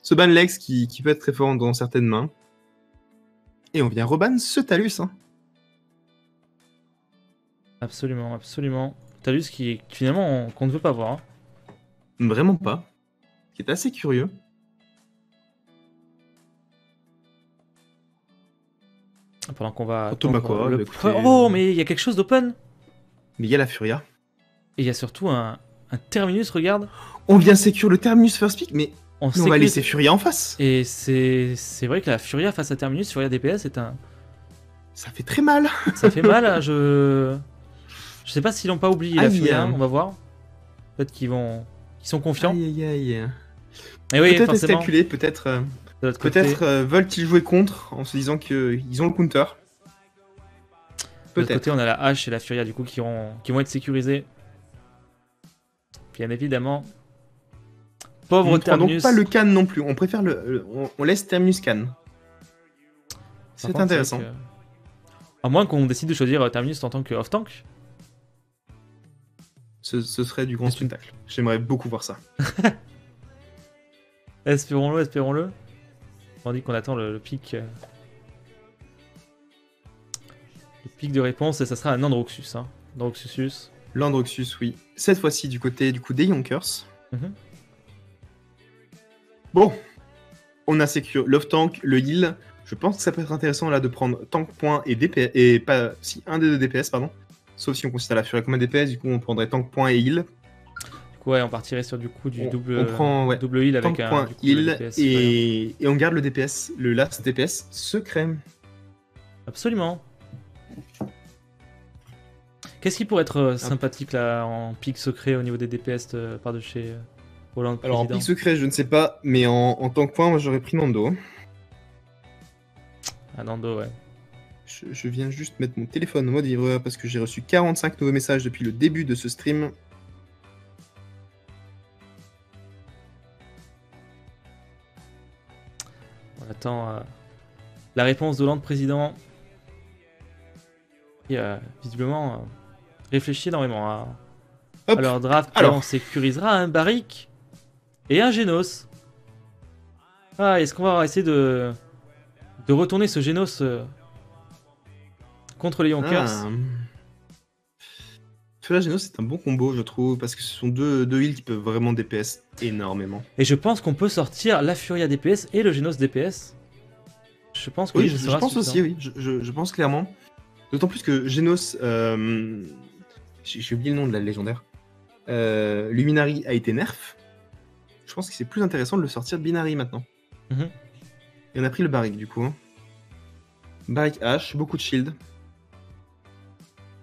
B: Ce ban Lex qui peut être très fort dans certaines mains. Et on vient reban ce Talus. Hein.
A: Absolument. Talus qui finalement qu'on ne veut pas voir. Hein.
B: Vraiment pas. Qui est assez curieux.
A: Pendant qu'on va...
B: Oh,
A: mais il y a quelque chose d'open.
B: Mais il y a la Furia.
A: Et il y a surtout un Terminus, regarde.
B: On vient sécure le Terminus first pick, mais on va laisser Furia en face.
A: Et c'est vrai que la Furia face à Terminus, Furia DPS, c'est un...
B: Ça fait très mal.
A: Ça fait mal, hein, je sais pas s'ils l'ont pas oublié la Furia, on va voir. Peut-être qu'ils sont confiants.
B: Aïe.
A: Et oui,
B: peut-être calculer, peut-être veulent-ils jouer contre en se disant qu'ils ont le counter.
A: De l'autre côté, on a la H et la Furia du coup qui vont être sécurisés. Bien évidemment. Pauvre Terminus.
B: Donc pas le can non plus. On préfère on laisse Terminus can. C'est intéressant.
A: À moins qu'on décide de choisir Terminus en tant que off-tank.
B: Ce serait du grand spectacle. J'aimerais beaucoup voir ça.
A: Espérons-le. Tandis qu'on attend le pic. Le pic de réponse, et ça sera un Androxus. Hein.
B: L'Androxus, oui. Cette fois-ci du côté des Yonkers. Bon, on a sécure l'off-tank, le heal. Je pense que ça peut être intéressant là de prendre tank point et DPS, et pas si un des deux DPS, pardon. Sauf si on considère la Furia comme un DPS, du coup on prendrait tank point et heal.
A: Du coup, ouais, on partirait sur du coup double heal avec
B: tank point heal DPS, et on garde le DPS, le last DPS secret.
A: Absolument. Qu'est-ce qui pourrait être sympathique là en pic secret au niveau des DPS par de chez Hollande Président?
B: Alors en pic secret, je ne sais pas, mais en tank point, moi j'aurais pris Nando.
A: Ah, Nando, ouais.
B: Je viens juste mettre mon téléphone en mode livreur parce que j'ai reçu 45 nouveaux messages depuis le début de ce stream.
A: On attend la réponse d'Hollande Président. Qui visiblement réfléchit énormément à leur draft. Alors, on sécurisera un Barrick et un Genos. Ah, est-ce qu'on va essayer de retourner ce Genos contre les Yonkers?
B: Furia Genos, c'est un bon combo, je trouve, parce que ce sont deux heals qui peuvent vraiment DPS énormément.
A: Et je pense qu'on peut sortir la Furia DPS et le Genos DPS. Je pense que
B: oui, je pense aussi, oui. Je pense clairement. D'autant plus que Genos, j'ai oublié le nom de la légendaire, Luminary a été nerf. Je pense que c'est plus intéressant de le sortir Binary maintenant. Et on a pris le Barrick du coup. Hein. Barrick H, beaucoup de shield.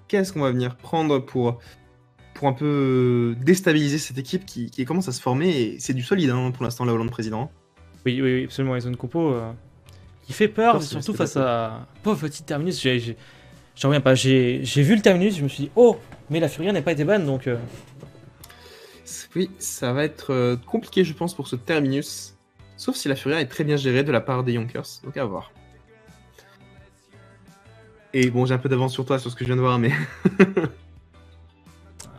B: Qu'est-ce qu'on va venir prendre pour un peu déstabiliser cette équipe qui commence à se former, et c'est du solide hein, pour l'instant la Hollande Président.
A: Oui, absolument, ils ont une compo qui fait peur, surtout face à pauvre petit Terminus. J'en reviens pas, j'ai vu le Terminus, je me suis dit oh, mais la Furia n'a pas été ban donc.
B: Oui, ça va être compliqué je pense pour ce Terminus, sauf si la Furia est très bien gérée de la part des Yonkers, donc à voir. Et bon, j'ai un peu d'avance sur toi sur ce que je viens de voir, mais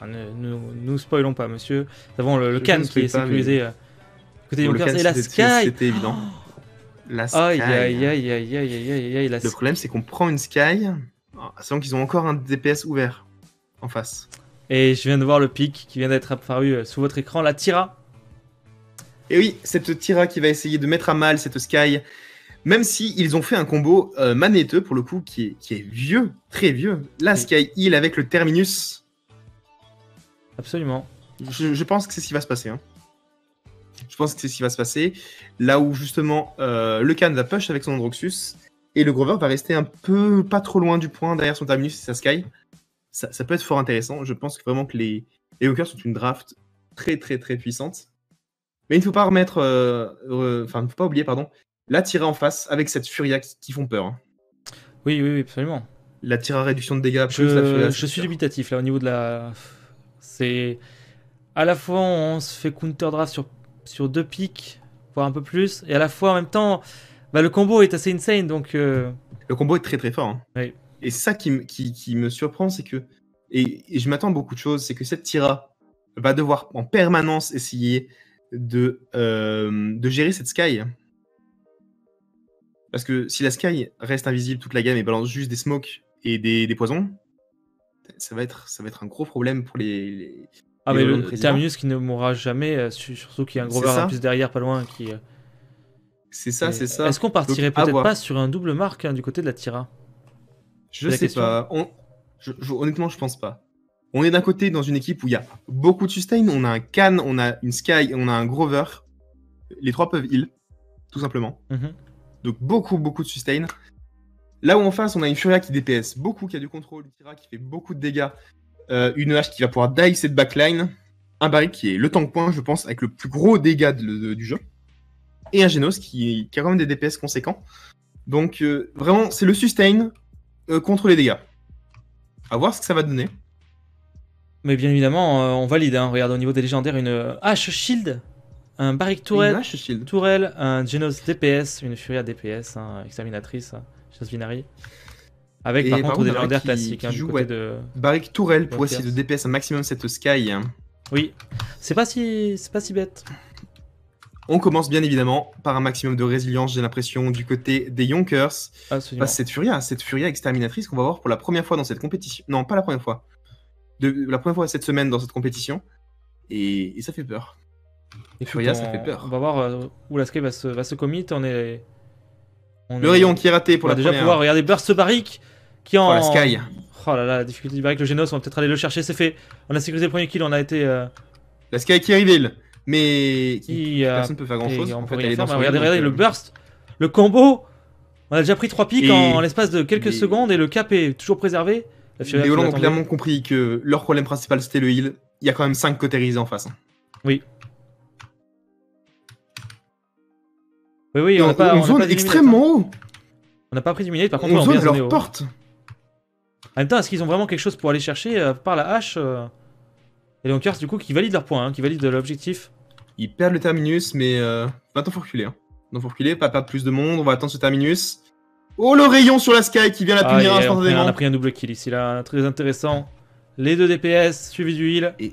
A: nous spoilons pas, monsieur. Nous avons le
B: Je
A: Khan
B: ne
A: qui est
B: spoil pas,
A: sécurisé côté
B: Bon, le
A: Yonkers
B: Khan,
A: et la Sky.
B: c'était évident. La Sky.
A: Aïe aïe aïe aïe aïe aïe aïe aïe la
B: Le problème, c'est qu'on prend une Sky, sachant qu'ils ont encore un DPS ouvert en face.
A: Et je viens de voir le pic qui vient d'être apparu sous votre écran, la Tira.
B: Et oui, cette Tira qui va essayer de mettre à mal cette Sky, même si ils ont fait un combo manetteux pour le coup qui est vieux, très vieux. La
A: Oui.
B: Sky Heal avec le Terminus,
A: Absolument.
B: je pense que c'est ce qui va se passer. Hein. Je pense que c'est ce qui va se passer. Là où justement le Khan va push avec son Androxus et le Grover va rester un peu pas trop loin du point derrière son Terminus et sa Sky. Ça peut être fort intéressant. Je pense vraiment que les Walkers sont une draft très très très puissante. Mais il ne faut pas remettre, il ne faut pas oublier, pardon, la Tira en face avec cette Furia qui font peur. Hein.
A: Oui, oui, oui, absolument.
B: La Tira réduction de dégâts plus la Furia.
A: Je suis dubitatif là au niveau de la. C'est. À la fois on se fait counter draft sur 2 pics, voire un peu plus, et à la fois en même temps, bah, le combo est assez insane donc.
B: Le combo est très très fort. Hein.
A: Oui.
B: Et c'est ça qui me surprend, c'est que. Et je m'attends à beaucoup de choses, c'est que cette Tira va devoir en permanence essayer de gérer cette Sky. Parce que si la Sky reste invisible toute la gamme et balance juste des smokes et des poisons, ça va être un gros problème pour les
A: Ah,
B: les
A: mais
B: Roland
A: le
B: présidents.
A: Terminus qui ne mourra jamais, surtout qu'il y a un
B: C'est
A: Grover
B: ça.
A: en plus derrière, pas loin. Qui,
B: C'est ça.
A: Est-ce qu'on partirait
B: Donc, à
A: peut-être
B: voir.
A: pas sur un double marque du côté de la Tira?
B: Je
A: la
B: sais
A: question.
B: pas. Honnêtement, je pense pas. On est d'un côté dans une équipe où il y a beaucoup de sustain. On a un Khan, on a une Sky, on a un Grover. Les 3 peuvent heal, tout simplement.
A: Mhm.
B: Donc beaucoup de sustain. Là où en face, on a une Furia qui DPS beaucoup, qui a du contrôle, une Tira qui fait beaucoup de dégâts, une hache qui va pouvoir die cette backline, un Barrick qui est le tank point, je pense, avec le plus gros dégât du jeu, et un Genos qui a quand même des DPS conséquents. Donc vraiment, c'est le sustain contre les dégâts. À voir ce que ça va donner.
A: Mais bien évidemment, on valide. Hein. Regarde au niveau des légendaires, une hache shield, un Barrick
B: Et une
A: tourelle,
B: hache shield.
A: un Genos DPS, une Furia DPS, exterminatrice, Genos Binary. Avec
B: Et
A: par
B: par
A: contre
B: contre,
A: des
B: Barrick
A: légendaires
B: qui
A: classiques du
B: joue,
A: côté
B: ouais.
A: de.
B: Barrick tourelle pour
A: Walkers.
B: essayer de DPS un maximum cette Sky.
A: Oui, c'est pas si bête.
B: On commence bien évidemment par un maximum de résilience, j'ai l'impression, du côté des Yonkers.
A: Absolument.
B: Cette Furia exterminatrice qu'on va voir pour la première fois dans cette compétition. Non, pas la première fois. La première fois cette semaine dans cette compétition. Et ça fait peur.
A: Écoute,
B: Furia, ça fait peur.
A: On va voir où la Sky va se commit.
B: Le rayon qui est raté pour
A: on va
B: la
A: déjà
B: première.
A: pouvoir regarder Burst Barrick qui en.
B: Oh, la Sky.
A: Oh là là, la difficulté du Barrick, le Genos, on va peut-être aller le chercher, c'est fait. On a sécurisé le premier kill, on a été.
B: La Sky qui reveal. Mais
A: Qui,
B: personne ne peut faire grand chose.
A: on
B: En
A: peut
B: fait,
A: rien
B: elle est
A: faire,
B: dans
A: mais
B: son
A: regardez,
B: île,
A: regardez,
B: donc,
A: le burst, le combo. On a déjà pris 3 pics
B: Et-
A: en l'espace de quelques
B: mais-
A: secondes et le cap est toujours préservé. La Furia
B: Les
A: qui
B: Hollandais ont
A: l'attendait.
B: clairement compris que leur problème principal c'était le heal. Il y a quand même 5 cotérisés en face.
A: Oui. Oui,
B: Et
A: on n'a pas,
B: on
A: on n'a
B: zone
A: pas d'illuminate, hein.
B: extrêmement haut.
A: On n'a pas pris d'illuminate, par contre,
B: On
A: on a
B: zone
A: bien
B: à
A: zoné
B: leur
A: haut.
B: porte.
A: En même temps, est-ce qu'ils ont vraiment quelque chose pour aller chercher par la hache Et les Honkers, du coup, qui valident leur point, qui valident l'objectif.
B: Ils perdent le terminus, mais maintenant faut reculer. Hein. Donc faut reculer, pas perdre plus de monde, on va attendre ce terminus. Oh, le rayon sur la Sky qui vient la punir
A: on
B: instantanément.
A: a pris un double kill ici, là, très intéressant. Les 2 DPS suivis du heal. Le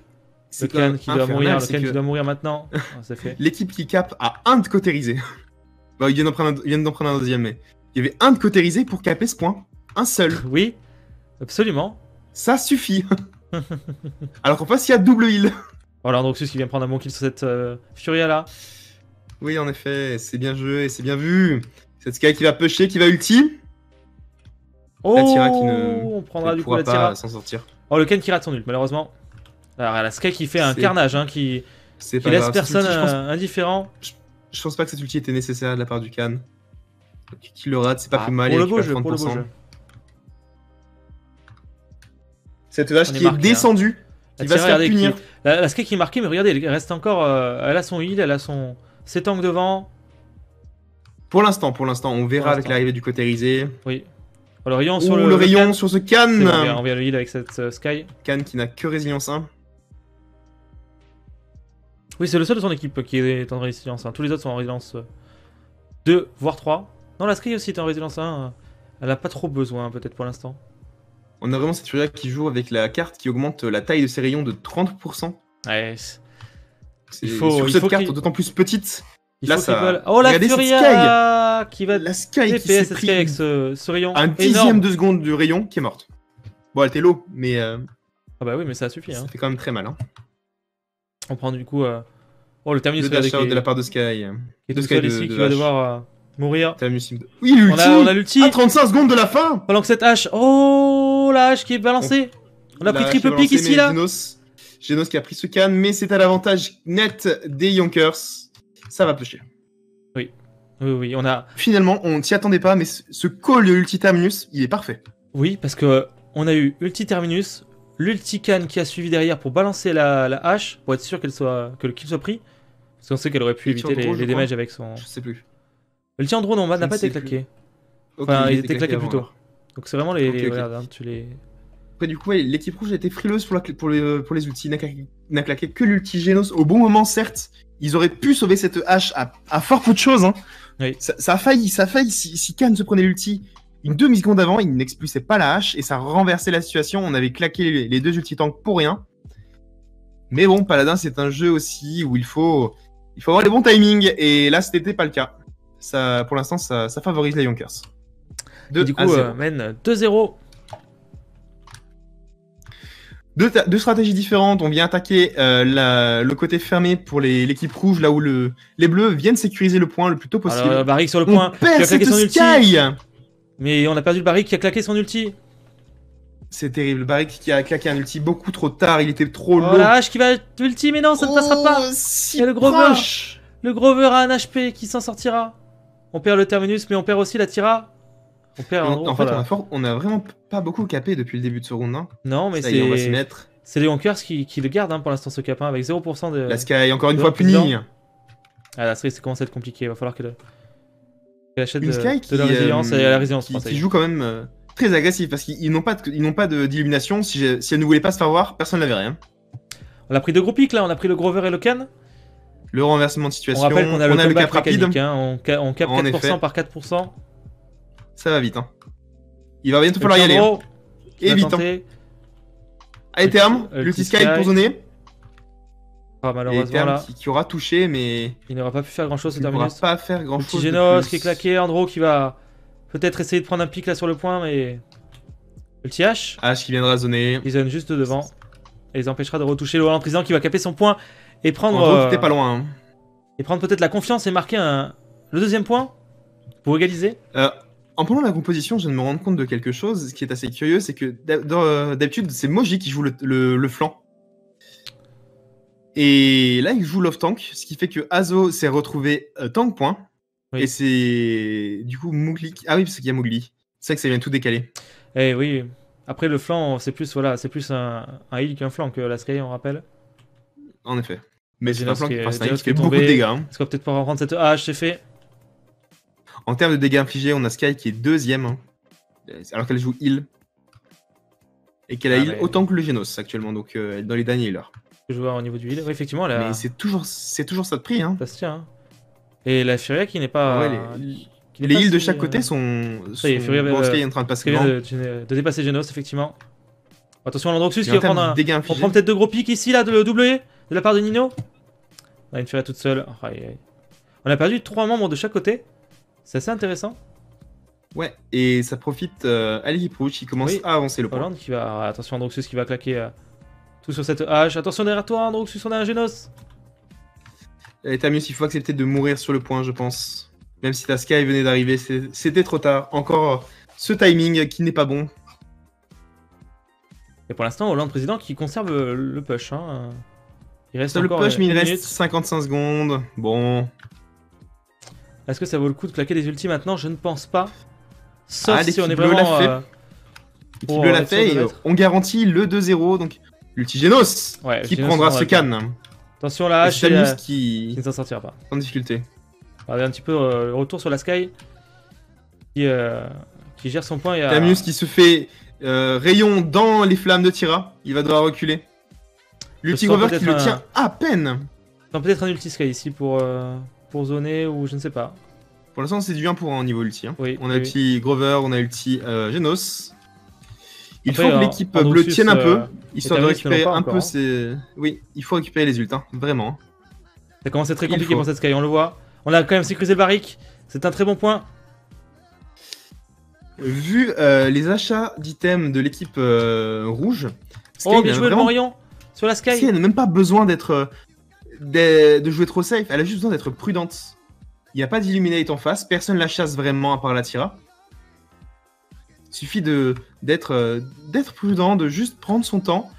B: C'est quand
A: Khan
B: même
A: qui doit
B: infernal,
A: mourir, le
B: c'est
A: Khan
B: que
A: qui doit mourir maintenant. Ah, c'est fait.
B: l'équipe qui cap a un de cotérisé. Bah, ils viennent d'en prendre un deuxième, mais il y avait un de cotérisé pour caper ce point. Un seul.
A: Oui, absolument.
B: Ça suffit. Alors qu'en face, il y a double heal.
A: Voilà, Androxus qui vient prendre un bon kill sur cette Furia là.
B: Oui, en effet, c'est bien joué, c'est bien vu. Cette Sky qui va pusher, qui va ulti.
A: Oh,
B: La Tira qui ne
A: on prendra
B: ne
A: du coup
B: pourra
A: la Tira.
B: pas s'en sortir.
A: Oh, le Ken qui rate son ult, malheureusement. Alors, la Sky qui fait un
B: C'est-
A: carnage, qui
B: C'est pas
A: laisse
B: grave.
A: personne
B: Cette ulti,
A: indifférent.
B: je pense pas que cette ulti était nécessaire de la part du Khan. Qui le rate, c'est pas
A: Ah,
B: plus mal.
A: pour
B: il
A: le beau
B: récupère
A: jeu, pour le beau
B: 30%.
A: jeu.
B: Cette vache
A: On est
B: qui
A: marqué,
B: est descendue,
A: La
B: qui va
A: Tira,
B: se faire
A: regardez,
B: punir.
A: la Sky qui est marquée, mais regardez, elle reste encore. Elle a son heal, elle a ses tanks devant.
B: Pour l'instant, on verra avec
A: l'instant.
B: l'arrivée du cotérisé.
A: Oui. Oh, le rayon
B: Ouh,
A: sur
B: le rayon
A: Khan.
B: sur ce
A: C'est bon,
B: Khan.
A: on vient le heal avec cette Sky.
B: Khan qui n'a que résilience 1.
A: Oui, c'est le seul de son équipe qui est en résilience 1. Tous les autres sont en résilience 2, voire 3. Non, la Sky aussi est en résilience 1. Elle a pas trop besoin, peut-être pour l'instant.
B: On a vraiment cette Furia qui joue avec la carte qui augmente la taille de ses rayons de 30%.
A: Ouais.
B: Sur cette carte d'autant plus petite.
A: Là, ça... Oh, la
B: regardez
A: Furia qui va
B: la Sky qui s'est pris
A: avec ce rayon.
B: Un dixième de seconde du rayon qui est morte. Bon, elle était low, mais...
A: Ah bah oui, mais ça suffit.
B: Ça fait quand même très mal. Hein.
C: On prend du coup... Oh, le Terminus
B: de la part de Sky.
A: Qui est tout seul ici, qui va devoir mourir.
B: Oui, l'ulti.
A: On a l'ulti.
B: À 35 secondes de la fin.
A: Pendant que cette hache... Oh, la hache qui est balancée. On a pris triple pick ici, là.
B: Genos qui a pris ce canne, mais c'est à l'avantage net des Yonkers. Ça va pusher.
A: Oui, on a...
B: Finalement, on s'y attendait pas, mais ce call de l'ulti Terminus, il est parfait.
A: Oui, parce que on a eu ulti Terminus, l'ulti canne qui a suivi derrière pour balancer la hache, pour être sûr que le kill soit pris. Parce qu'on sait qu'elle aurait pu éviter les damages avec son...
B: Je sais plus.
A: L'ulti Andro, non, n'a pas été claqué. Enfin, il était claqué plus tôt. Donc c'est vraiment les... Regarde, hein, tu les...
B: Après, du coup, ouais, l'équipe rouge a été frileuse pour les ultis. N'a claqué que l'ulti Genos au bon moment, certes. Ils auraient pu sauver cette hache à fort peu de choses. Hein.
A: Oui.
B: Ça a failli. Si Khan se prenait l'ulti une demi-seconde avant, il n'expulsait pas la hache et ça renversait la situation. On avait claqué les deux ulti tanks pour rien. Mais bon, Paladin, c'est un jeu aussi où il faut avoir les bons timings. Et là, c'était pas le cas. Ça, pour l'instant, ça favorise les Yonkers.
A: Du coup, mène 2-0.
B: Deux stratégies différentes. On vient attaquer le côté fermé pour l'équipe rouge, là où les bleus viennent sécuriser le point le plus tôt possible.
A: Alors, Barrick sur le point.
B: On perd cette Sky.
A: Mais on a perdu le Barrick qui a claqué son ulti.
B: C'est terrible. Barrick qui a claqué un ulti beaucoup trop tard. Il était trop low.
A: La hache qui va ulti, mais non, ça ne passera pas.
B: Si
A: et le Grover. Le Grover a un HP qui s'en sortira. On perd le Terminus, mais on perd aussi la Tira. On perd
B: en fait, on a vraiment pas beaucoup capé depuis le début de ce round. Hein.
A: Non, mais
B: c'est... On va s'y mettre.
A: C'est les Yonkers qui le gardent hein, pour l'instant ce cap, hein, avec 0% de...
B: La Sky, encore une fois punie.
A: Ah, la série, ça commence à être compliqué. Il va falloir qu'elle achète
B: de
A: la résilience et la résilience.
B: Qui joue quand même très agressif, parce qu'ils n'ont pas d'illumination. Si elle ne voulait pas se faire voir, personne ne la verrait. Hein.
A: On a pris deux gros pics, là. On a pris le Grover et le Can.
B: Le renversement de situation.
A: On rappelle qu'on a le cap rapide. Hein. On cap 4%
B: effet.
A: par 4%.
B: Ça va vite. Hein. Il va bientôt falloir y aller. Hein. Et vite. Hein. Allez, terme. L'ulti Sky pour zoner.
A: Ah, malheureusement là.
B: Qui aura touché, mais.
A: Il n'aura pas pu faire grand chose.
B: Il n'aura pas faire grand chose.
A: Petit Genos qui est claqué. Andro qui va peut-être essayer de prendre un pic là sur le point, mais. Le petit H.
B: H qui viendra zoner.
A: Il zone juste devant. Et les empêchera de retoucher le Holland président qui va caper son point et prendre.
B: Andro qui était pas loin. Hein.
A: Et prendre peut-être la confiance et marquer le deuxième point pour égaliser.
B: En prenant la composition, je viens de me rendre compte de quelque chose. Ce qui est assez curieux, c'est que d'habitude, c'est Moji qui joue le flanc. Et là, il joue Love Tank, ce qui fait que Azo s'est retrouvé tank point. Oui. Et c'est du coup Mowgli. Ah oui, parce qu'il y a Mowgli. C'est vrai que ça vient tout décaler.
A: Eh oui. Après, le flanc, c'est plus un heal qu'un flanc que la Sky, on rappelle.
B: En effet. Mais c'est un flanc qui
A: fait
B: beaucoup de dégâts. Hein.
A: Est-ce qu'on va peut-être pouvoir reprendre cette hache, c'est fait.
B: En termes de dégâts infligés, on a Sky qui est deuxième, hein, alors qu'elle joue heal. Et qu'elle a heal autant que le Genos actuellement, donc elle est dans les derniers healers.
A: Je vois au niveau du heal, oui, effectivement.
B: Mais c'est toujours ça de prix. Hein.
A: Ça se tient. Hein. Et la Furia qui n'est pas.
B: Les heals de chaque côté sont.
A: Furia
B: Sky est en train de passer
A: de dépasser Genos, effectivement. Attention à l'Androxus qui va prendre un. On prend peut-être deux gros pics ici, là, de le W de la part de Nino. On a une Furia toute seule. On a perdu 3 membres de chaque côté. C'est assez intéressant.
B: Ouais, et ça profite à l'équipe rouge qui commence à avancer le point.
A: Holland qui va... Attention Androxus qui va claquer tout sur cette hache. Attention derrière toi Androxus, on a un Genos.
B: Et Terminus, il faut accepter de mourir sur le point, je pense. Même si ta Sky venait d'arriver, c'était trop tard. Encore ce timing qui n'est pas bon.
A: Et pour l'instant, Holland président qui conserve le push. Hein.
B: Il reste encore le push, mais il reste 55 secondes. Bon...
A: Est-ce que ça vaut le coup de claquer des ultis maintenant? Je ne pense pas. Sauf si on est vraiment...
B: L'équipe bleue l'a fait et on garantit le 2-0. Donc l'ulti Genos qui prendra ce canne.
A: Attention la hache qui ne s'en sortira pas.
B: En difficulté.
A: Regardez un petit peu le retour sur la Sky. Qui gère son point.
B: Terminus qui se fait rayon dans les flammes de Tira. Il va devoir reculer. L'ulti Grover qui le tient à peine.
A: Peut-être un ulti Sky ici pour zoner ou je ne sais pas.
B: Pour l'instant, c'est du 1 pour 1 au niveau ulti. Hein.
A: Oui,
B: on a ulti Grover, on a ulti Genos. Il
C: Après,
B: faut que l'équipe bleue
C: Androxus,
B: tienne un peu, histoire de
C: Terminus ne l'ont
B: récupérer
C: pas
B: un
C: encore,
B: peu
C: hein.
B: ses... Oui, il faut récupérer les ults, hein, vraiment.
C: Ça commence à être très
B: Il
C: compliqué
B: faut.
C: pour cette Sky, on le voit. On a quand même sécurisé le barrique. C'est un très bon point.
B: Vu les achats d'items de l'équipe rouge, Sky
C: Oh, bien
B: n'a
C: joué le
B: vraiment-
C: bon rayon sur la Sky.
B: Sky n'a même pas besoin d'être de jouer trop safe, elle a juste besoin d'être prudente. Il n'y a pas d'illuminate en face, personne la chasse vraiment à part la Tira. Il suffit d'être prudent, de juste prendre son temps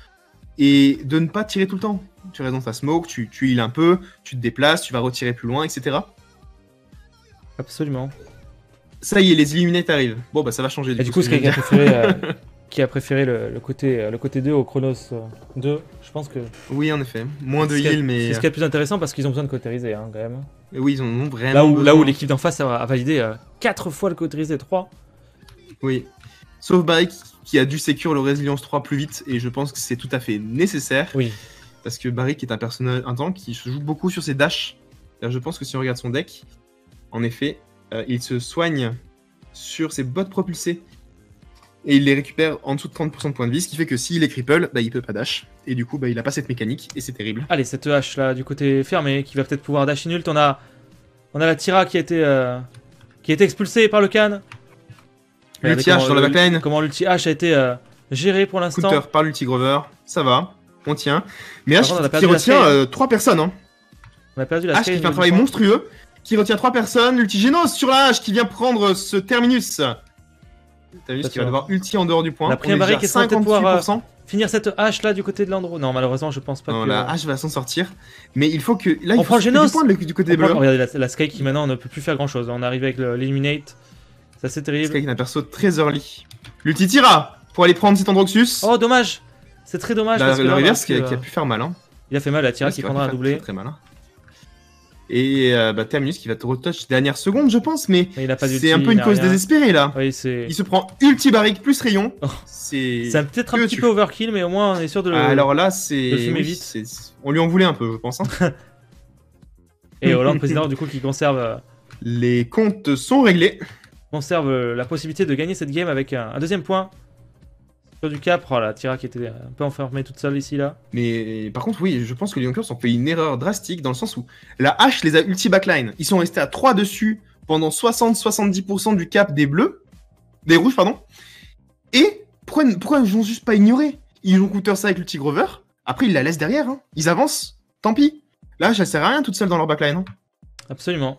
B: et de ne pas tirer tout le temps. Tu restes dans ta smoke, tu heal un peu, tu te déplaces, tu vas retirer plus loin, etc.
C: Absolument.
B: Ça y est, les illuminates arrivent. Bon, bah ça va changer.
C: Et du coup,
B: ce que je
C: Sky
B: viens
C: qui
B: de
C: a
B: dire.
C: préféré, qui a préféré le côté 2 au Chronos 2. Je pense que
B: Oui, en effet. Moins de
C: c'est ce qui
B: heal,
C: est-
B: mais.
C: c'est ce qui est le plus intéressant parce qu'ils ont besoin de cautériser hein, quand même.
B: Oui, ils en ont vraiment.
C: Là où
B: besoin.
C: l'équipe d'en face a validé 4 fois le cautérisé 3.
B: Oui. Sauf Barry qui a dû sécure le Résilience 3 plus vite, et je pense que c'est tout à fait nécessaire.
C: Oui.
B: Parce que Barry est un personnage, un tank qui se joue beaucoup sur ses dashs. Je pense que si on regarde son deck, en effet, il se soigne sur ses bots propulsés. Et il les récupère en dessous de 30% de points de vie, ce qui fait que s'il est cripple, bah, il peut pas dash. Et du coup, bah, il a pas cette mécanique, et c'est terrible.
C: Allez, cette hache là du côté fermé qui va peut-être pouvoir dash in ult. On a la Tira qui a été expulsée par le Khan.
B: L'ulti H dans la backline,
C: Comment l'ulti H a été géré pour l'instant.
B: counter par l'ulti Grover, ça va, on tient. Mais
C: Par
B: H
C: contre, on a
B: qui
C: perdu la
B: retient
C: Sky,
B: 3 personnes, hein.
C: On a perdu la
B: H
C: Sky
B: qui
C: au
B: fait un
C: niveau
B: travail
C: du point.
B: monstrueux, qui retient 3 personnes, l'ulti Genos sur la H qui vient prendre ce terminus. Terminus qui va devoir ulti en dehors du point.
C: On a pris un barrique qui est peut-être pouvoir
B: 58%.
C: finir cette hache là du côté de l'Andro. Non, malheureusement, je pense pas
B: Non,
C: que.
B: la H va s'en sortir. Mais il faut que. Là,
C: On
B: il
C: prend
B: faut
C: Genos.
B: du point du côté des bleus.
C: Regardez la Sky qui maintenant ne peut plus faire grand chose. On arrive avec l'Eliminate. Ça c'est terrible.
B: Sky qui a un perso très early. L'ulti Tira pour aller prendre cet Androxus.
C: Oh, dommage. C'est très dommage. parce que
B: Le
C: là, on
B: reverse
C: aurait pu,
B: qui a pu faire mal. Hein.
C: Il a fait mal la Tira
B: Ouais,
C: qui
B: aurait pu
C: prendra un
B: faire
C: doublé.
B: Très, très mal. Hein. Et bah, Terminus qui va te retouch dernière seconde, je pense. Mais
C: Mais il a pas d'ulti,
B: c'est un peu
C: il
B: une
C: a
B: cause
C: rien.
B: désespérée là.
C: Oui, c'est.
B: Il se prend ulti barrique plus rayon.
C: Oh.
B: C'est
C: C'est peut-être un
B: que
C: petit
B: tu-
C: peu overkill, mais au moins on est sûr de le.
B: Alors là, c'est.
C: de fumer
B: oui,
C: vite.
B: on lui en voulait un peu, je pense. Hein.
C: Et Hollande président du coup qui conserve
B: Les comptes sont réglés.
C: la possibilité de gagner cette game avec un deuxième point sur du cap. Oh, la Tira qui était un peu enfermée toute seule ici là.
B: Mais par contre, oui, je pense que les Yonkers ont fait une erreur drastique dans le sens où la hache les a ulti backline. Ils sont restés à 3 dessus pendant 60-70% du cap des bleus. Des rouges, pardon. Et pourquoi ils n'ont juste pas ignoré? Ils ont counter ça avec l'ulti Grover. Après, ils la laissent derrière. Hein. Ils avancent. Tant pis. La hache, elle sert à rien toute seule dans leur backline. Hein.
C: Absolument.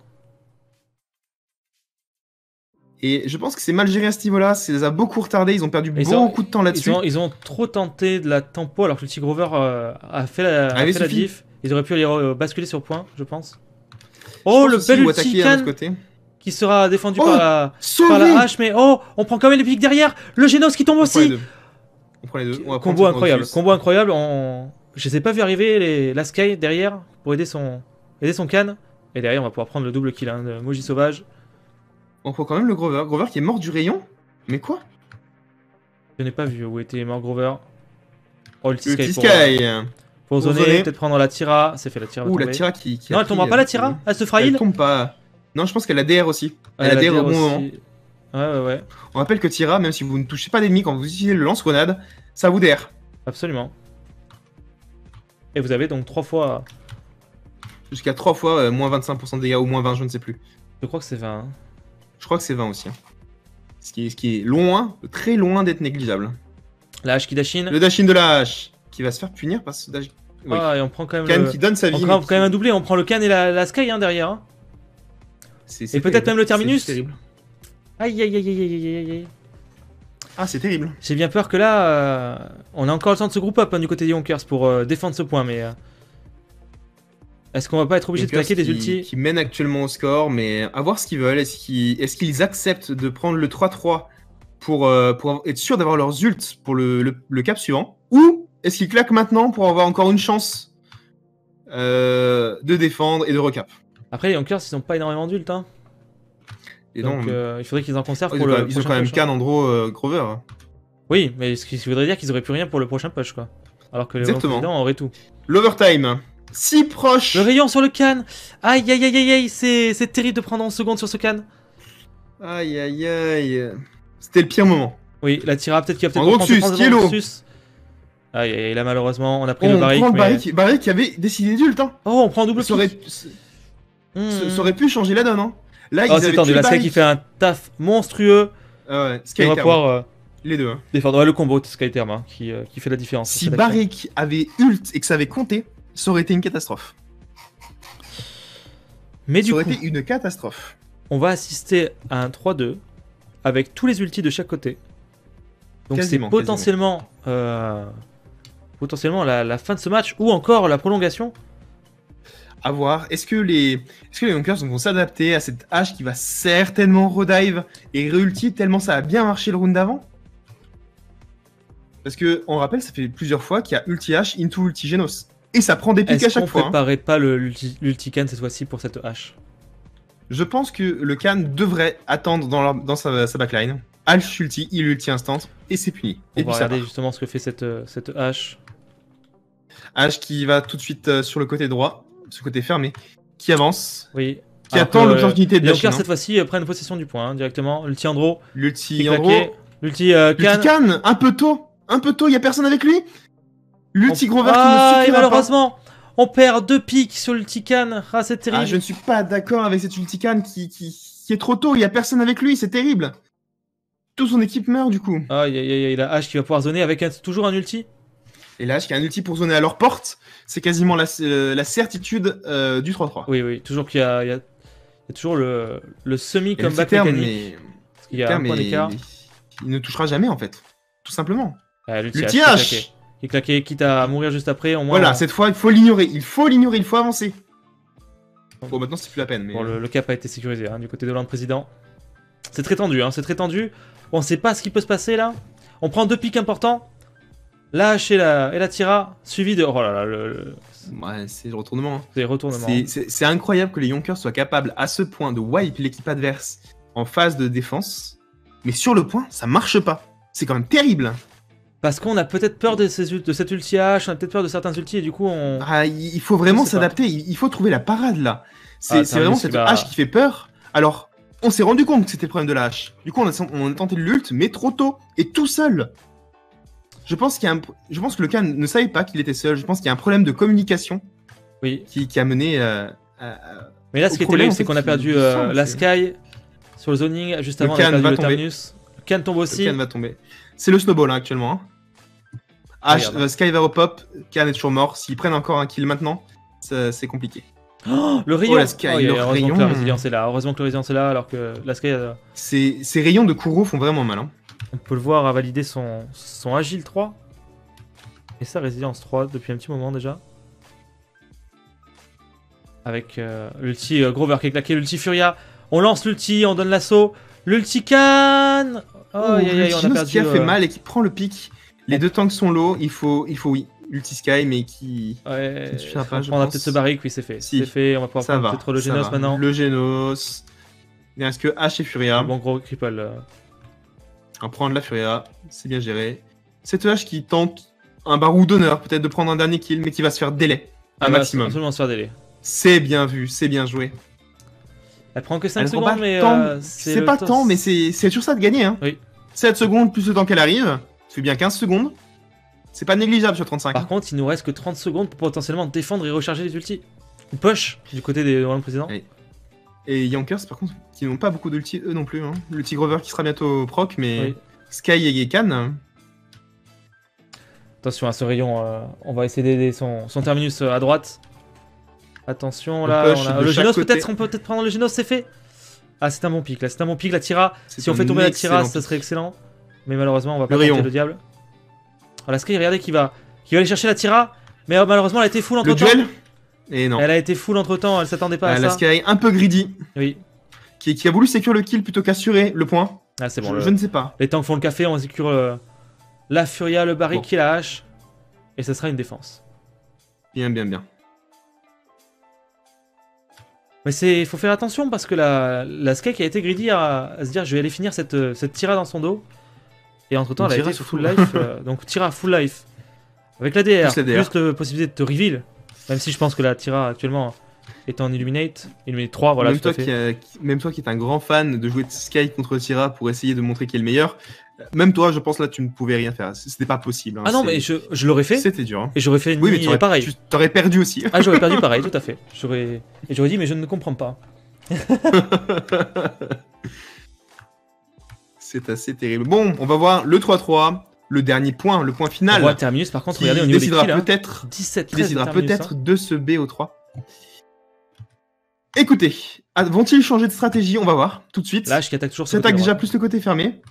B: Et je pense que c'est mal géré à ce niveau-là. Ça les a beaucoup retardés. Ils ont perdu
C: Ils ont-
B: beaucoup de temps là-dessus.
C: Ils ont trop tenté de la tempo alors que le T Grover a fait la
B: Avait
C: fait la
B: suffi.
C: diff. Ils auraient pu aller basculer sur point, je pense. Oh,
B: Je
C: le
B: pense aussi,
C: bel
B: ou
C: ulti
B: attaquer à
C: Khan
B: l'autre côté.
C: qui sera défendu
B: Oh,
C: par la
B: Sauvé.
C: hache, mais oh, on prend quand même les pics derrière. Le Genos qui tombe
B: On prend les
C: aussi.
B: deux. On prend les deux. On va prendre
C: Combo
B: ce
C: incroyable,
B: Androxus.
C: combo incroyable. Je les ai pas vu arriver la Sky derrière pour aider son Khan. Et derrière, on va pouvoir prendre le double kill hein, de Moji Sauvage.
B: On prend quand même le Grover. Grover qui est mort du rayon. Mais quoi?
C: Je n'ai pas vu où était mort Grover. Oh, ulti
B: Le
C: Sky
B: Sky.
C: pour zoner,
B: zoner.
C: peut-être prendre la Tira. C'est fait la Tira. va
B: Ouh, la
C: tomber.
B: Tira qui
C: Non,
B: a
C: elle
B: pris,
C: tombera pas la Tira. Elle se fera
B: Elle
C: heal.
B: tombe pas. Non, je pense qu'elle a DR aussi.
C: Ouais,
B: Elle a
C: la
B: DR au bon
C: aussi.
B: moment.
C: Ouais.
B: On rappelle que Tira, même si vous ne touchez pas d'ennemis quand vous utilisez le lance-grenade, ça vous DR.
C: Absolument. Et vous avez donc 3 fois.
B: Jusqu'à 3 fois moins 25% de dégâts ou moins 20, je ne sais plus.
C: Je crois que c'est 20. hein.
B: Je crois que c'est 20 aussi. Hein. Ce qui est loin, très loin d'être négligeable.
C: La hache qui dashine.
B: Le dashin de la hache qui va se faire punir par ce dash. Oui.
C: Ah, et on prend quand même.
B: Khan qui donne sa vie.
C: On prend quand même un doublé. On prend le Khan et la Sky hein, derrière. hein.
B: C'est
C: Et peut-être
B: terrible.
C: même le terminus.
B: C'est terrible.
C: Aïe aïe aïe aïe aïe aïe aïe.
B: Ah, c'est terrible.
C: J'ai bien peur que là, on a encore le temps de se groupe up hein, du côté des Yonkers pour défendre ce point, mais est-ce qu'on va pas être obligé de
B: Yonkers
C: claquer des
B: qui-
C: ultis?
B: Qui mènent actuellement au score, mais à voir ce qu'ils veulent. Est-ce qu'ils acceptent de prendre le 3-3 pour être sûr d'avoir leurs ults pour le cap suivant? Ou est-ce qu'ils claquent maintenant pour avoir encore une chance de défendre et de recap?
C: Après, les Yonkers, ils ont pas énormément d'ult, hein.
B: Et
C: Donc
B: non,
C: il faudrait qu'ils en conservent
B: ils
C: pour
B: ont
C: le
B: quand même- ils ont
C: prochain
B: quand même
C: push, hein.
B: Khan, Andro, Grover.
C: Oui, mais ce qui voudrait dire qu'ils auraient plus rien pour le prochain push, quoi. Alors que les
B: Exactement.
C: présidents auraient tout.
B: L'overtime. Si proche.
C: Le rayon sur le Khan. Aïe aïe aïe aïe aïe, c'est terrible de prendre 11 secondes sur ce Khan.
B: Aïe aïe aïe. C'était le pire moment.
A: Oui, la Tira peut-être qu'il va peut-être
B: En
A: prendre
B: Roxus, Yellow.
A: Roxus. Aïe, aïe, là malheureusement, on a pris le
B: On
A: barrique.
B: prend le
A: mais...
B: Barrique qui avait décidé d'ult. Hein.
A: Oh, on prend un double
B: Ça aurait,
A: pick.
B: ça aurait pu changer la donne. Hein. Là,
A: Oh,
B: ils
A: c'est
B: avaient
A: tendu,
B: tué
A: la Sky
B: Barrique.
A: qui fait un taf monstrueux.
B: Ouais,
A: Et
B: Sky
A: on va
B: Term.
A: pouvoir
B: Les deux. Hein.
A: défendre. Ouais, le combo de Skyterm hein, qui fait la différence.
B: Si
A: sur cette action.
B: Barrique avait ult et que ça avait compté, ça aurait été une catastrophe.
A: Mais du
B: Ça aurait
A: coup,
B: été une catastrophe.
A: on va assister à un 3-2 avec tous les ultis de chaque côté. Donc c'est
B: Quasiment,
A: potentiellement, potentiellement la fin de ce match ou encore la prolongation.
B: À voir. Est-ce que les Yonkers vont s'adapter à cette hache qui va certainement redive et réulti tellement ça a bien marché le round d'avant? Parce que, on rappelle, ça fait plusieurs fois qu'il y a ulti H into ulti Genos. Et ça prend des pics à
A: Est-ce qu'on
B: chaque fois. Hein.
A: préparait pas l'ultican cette fois-ci pour cette hache?
B: Je pense que le Khan devrait attendre dans sa backline. H ulti, il ulti instant, et c'est puni.
A: On
B: Et
A: va
B: puis ça
A: regarder
B: part.
A: justement ce que fait cette hache.
B: H qui va tout de suite sur le côté droit, ce côté fermé, qui avance,
A: Oui.
B: qui
A: Alors
B: attend
A: que
B: l'opportunité de
A: les
B: dasher.
A: Yonkers cette fois-ci prennent possession du point hein, directement. L'ulti Andro,
B: L'ulti
A: qui est
B: en
A: claqué.
B: gros.
A: L'ulti
B: L'ulti
A: Can.
B: Khan, un peu tôt, il y a personne avec lui. L'ulti Grover qui
A: Ah,
B: ne
A: et
B: suffira pas.
A: malheureusement, on perd 2 pics sur l'ulti Can. Ah, c'est terrible.
B: Ah, je ne suis pas d'accord avec cet ulti Khan qui est trop tôt, il y a personne avec lui, c'est terrible. Toute son équipe meurt du coup.
A: Aïe, aïe, aïe, la hache qui va pouvoir zoner avec toujours un ulti.
B: Et là, il y a un ulti pour zoner à leur porte, c'est quasiment la certitude du 3-3.
A: Oui, oui, toujours qu'il y a, il y a toujours le
B: Et
A: semi-comeback
B: terme,
A: mécanique. Parce qu'il y a un point d'écart.
B: il ne touchera jamais en fait, tout simplement.
A: Ah, l'ulti
B: L'ulti
A: H
B: H.
A: qui est claqué, quitte à mourir juste après. Au moins,
B: Voilà, cette fois, il faut l'ignorer, il faut avancer. Bon, maintenant, c'est plus la peine. Mais...
A: Bon, le cap a été sécurisé hein, du côté de l'un président. C'est très tendu, hein, c'est très tendu. On sait pas ce qui peut se passer là. On prend 2 pics importants. La hache et la Tira, suivi de. Oh là là,
B: Ouais, c'est le retournement. Hein.
A: c'est retournement.
B: C'est incroyable que les Yonkers soient capables à ce point de wipe l'équipe adverse en phase de défense. Mais sur le point, ça marche pas. C'est quand même terrible.
A: Parce qu'on a peut-être peur de cette ulti H, on a peut-être peur de certains ultis et du coup on.
B: Ah, il faut vraiment
A: Je sais pas.
B: s'adapter. Il faut trouver la parade là. C'est
A: Ah,
B: vraiment
A: Terminus,
B: cette
A: il va-
B: hache qui fait peur. Alors, on s'est rendu compte que c'était le problème de la hache. Du coup, on a tenté l'ult, mais trop tôt et tout seul. Je pense que le Khan ne savait pas qu'il était seul. Je pense qu'il y a un problème de communication
A: Oui.
B: qui a mené
A: Mais là, ce
B: au
A: qui était
B: problème,
A: terrible,
B: en
A: c'est
B: fait,
A: qu'on a perdu
B: il semble,
A: la
B: c'est-
A: Sky sur le zoning. Juste
B: Le
A: avant, on a
B: Khan
A: perdu
B: va
A: le
B: tomber.
A: Terminus. Khan tombe aussi.
B: Le Khan va tomber. C'est le snowball hein, actuellement. Hein. H,
A: Regarde.
B: Sky va repop. Khan est toujours mort. S'ils prennent encore un kill maintenant, c'est compliqué.
A: Oh, le rayon.
B: la Sky,
A: il y a-
B: le
A: heureusement que
B: rayon.
A: la résilience est là. Heureusement que la résilience est là, alors que la Sky,
B: Ces rayons de Kuro font vraiment mal. Hein.
A: on peut le voir, a validé son Agile 3 et sa résilience 3 depuis un petit moment déjà. Avec l'ulti Grover qui est claqué, l'ulti Furia. On lance l'ulti, on donne l'assaut. L'ulti Can. Oh, aïe, aïe, aïe, on a
B: L'ulti
A: perdu.
B: qui a fait mal et qui prend le pic. Les deux tanks sont low. Il faut oui. Ulti Sky, mais qui.
A: Ouais,
B: Ça ne suffira pas, je
A: on a
B: pense.
A: peut-être ce barrique, oui, c'est fait.
B: Si.
A: C'est fait, on va pouvoir
B: Ça
A: prendre
B: va.
A: peut-être le
B: ça
A: Genos
B: va.
A: maintenant.
B: Le Genos. Il reste que H et Furia.
A: Un bon gros cripple.
B: On prend de la Furia. C'est bien géré. Cette H qui tente un barou d'honneur, peut-être de prendre un dernier kill, mais qui va se faire délai. Un maximum.
A: Absolument se faire délai.
B: C'est bien vu, c'est bien joué.
A: Elle prend que 5
B: Elle prend pas
A: secondes, mais
B: tant,
A: c'est
B: c'est
A: le
B: pas
A: temps-
B: tant, mais c'est toujours ça de gagner. Hein.
A: Oui.
B: 7 secondes plus le temps qu'elle arrive, ça fait bien 15 secondes. C'est pas négligeable sur 35.
A: Par contre, il nous reste que 30 secondes pour potentiellement défendre et recharger les ultis. Ou push du côté des rounds précédents.
B: Oui. Et Yonkers, par contre, qui n'ont pas beaucoup d'ulti, eux non plus. Hein. L'ulti Grover qui sera bientôt proc, mais
A: Oui.
B: Sky et Khan.
A: Attention à ce rayon, on va essayer d'aider son terminus à droite. Attention
B: Le
A: là,
B: push
A: on a
B: de
A: le
B: chaque
A: Genos
B: côté.
A: peut-être, on peut peut-être prendre le Genos, c'est fait. Ah, c'est un bon pic là, c'est un bon pic, la Tira.
B: C'est
A: Si on
B: un
A: fait tomber la Tira,
B: excellent
A: ça
B: pic.
A: serait excellent. Mais malheureusement, on va pas
B: Le
A: tenter
B: rayon.
A: le diable. Alors la Sky, regardez qui va aller chercher la Tira. Mais malheureusement, elle a été full entre
B: Le
A: temps.
B: duel. Et non.
A: Elle a été full entre temps, elle s'attendait pas à
B: La
A: ça.
B: Sky un peu greedy,
A: Oui.
B: qui a voulu sécure le kill plutôt qu'assurer le point.
A: Ah, c'est bon.
B: je ne sais pas.
A: Les tanks font le café, on sécure la Furia, le barrique
B: Bon.
A: et la hache. Et ça sera une défense.
B: Bien.
A: Mais il faut faire attention parce que la Sky qui a été greedy à se dire je vais aller finir cette Tira dans son dos. Et entre temps
B: Une
A: elle a
B: Tira
A: été
B: surtout.
A: full life. Donc Tira full life. Avec la DR,
B: Plus la DR.
A: plus la possibilité de te reveal. Même si je pense que la Tira actuellement
C: étant en Illuminate. Illuminate 3, voilà,
B: même,
C: tout à
B: toi
C: fait.
B: même toi qui es un grand fan de jouer de Sky contre Tira pour essayer de montrer qui est le meilleur, même toi, je pense là, tu ne pouvais rien faire. C'était pas possible. Hein.
C: Ah non, mais je l'aurais fait.
B: C'était dur. Hein.
C: Et j'aurais fait une
B: Oui, mais
C: pareil.
B: Tu t'aurais perdu aussi.
C: Ah, j'aurais perdu pareil, tout à fait. Et j'aurais dit, mais je ne comprends pas.
B: C'est assez terrible. Bon, on va voir le 3-3, le dernier point, le point final.
C: On voit Terminus, par contre,
B: qui
C: regardez au niveau des
B: décidera
C: kills. Hein.
B: peut-être
C: 17
B: qui décidera peut-être
C: hein.
B: de ce BO3. Écoutez, vont-ils changer de stratégie? On va voir tout de suite.
C: Lâche qui attaque toujours.
B: S'attaque déjà plus le côté fermé.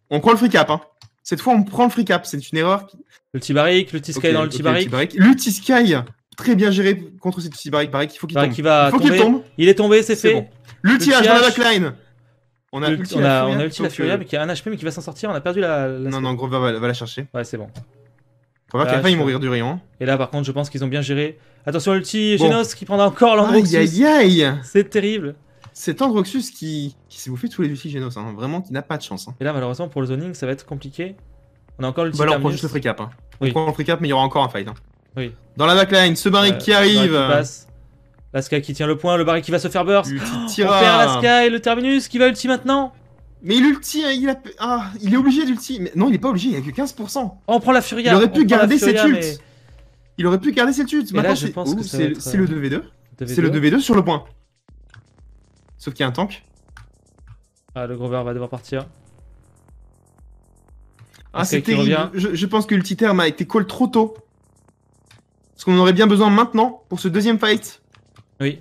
B: On prend le free cap. Hein. Cette fois, on prend le free cap. C'est une erreur.
C: Le petit barrique, le petit Sky dans le petit barrique.
B: Le petit Sky, très bien géré contre ce petit barrique. Pareil qu'il faut qu'il tombe.
C: Il faut qu'il tombe. Il est tombé, c'est fait.
B: Bon. Le tirage dans la backline. On a ulti
C: la Furia, mais qui a un HP, mais qui va s'en sortir. On a perdu la.
B: Non, Grover va la chercher.
C: Ouais, c'est bon.
B: Grover qui a failli mourir du rayon.
C: Et là, par contre, je pense qu'ils ont bien géré. Attention, ulti Genos qui prendra encore l'Androxus.
B: Aïe.
C: C'est terrible.
B: C'est Androxus qui s'est bouffé tous les ultis Genos. Hein. Vraiment, qui n'a pas de chance. Hein.
C: Et là, malheureusement, pour le zoning, ça va être compliqué. On a encore l'ulti.
B: Bah là, on prend juste le free cap. Hein.
C: Oui.
B: On prend le free cap, mais il y aura encore un fight. Hein.
C: Oui.
B: Dans la backline, ce barrique qui arrive.
C: La Sky qui tient le point, le barrique qui va se faire burst. On perd la Sky, le Terminus qui va ulti maintenant.
B: Mais l'ulti, il est obligé d'ulti. Mais non, il est pas obligé, il a que 15%.
C: Oh, on prend la Furia.
B: Il aurait pu garder cette ult. Mais... Il aurait pu garder cette ult.
C: Maintenant, je pense que
B: c'est le 2v2. C'est le 2v2 sur le point. Sauf qu'il y a un tank.
C: Ah, le Grover va devoir partir.
B: Ah, c'est terrible. Je pense que l'ultiterme a été call trop tôt. Parce qu'on en aurait bien besoin maintenant pour ce deuxième fight.
C: Oui.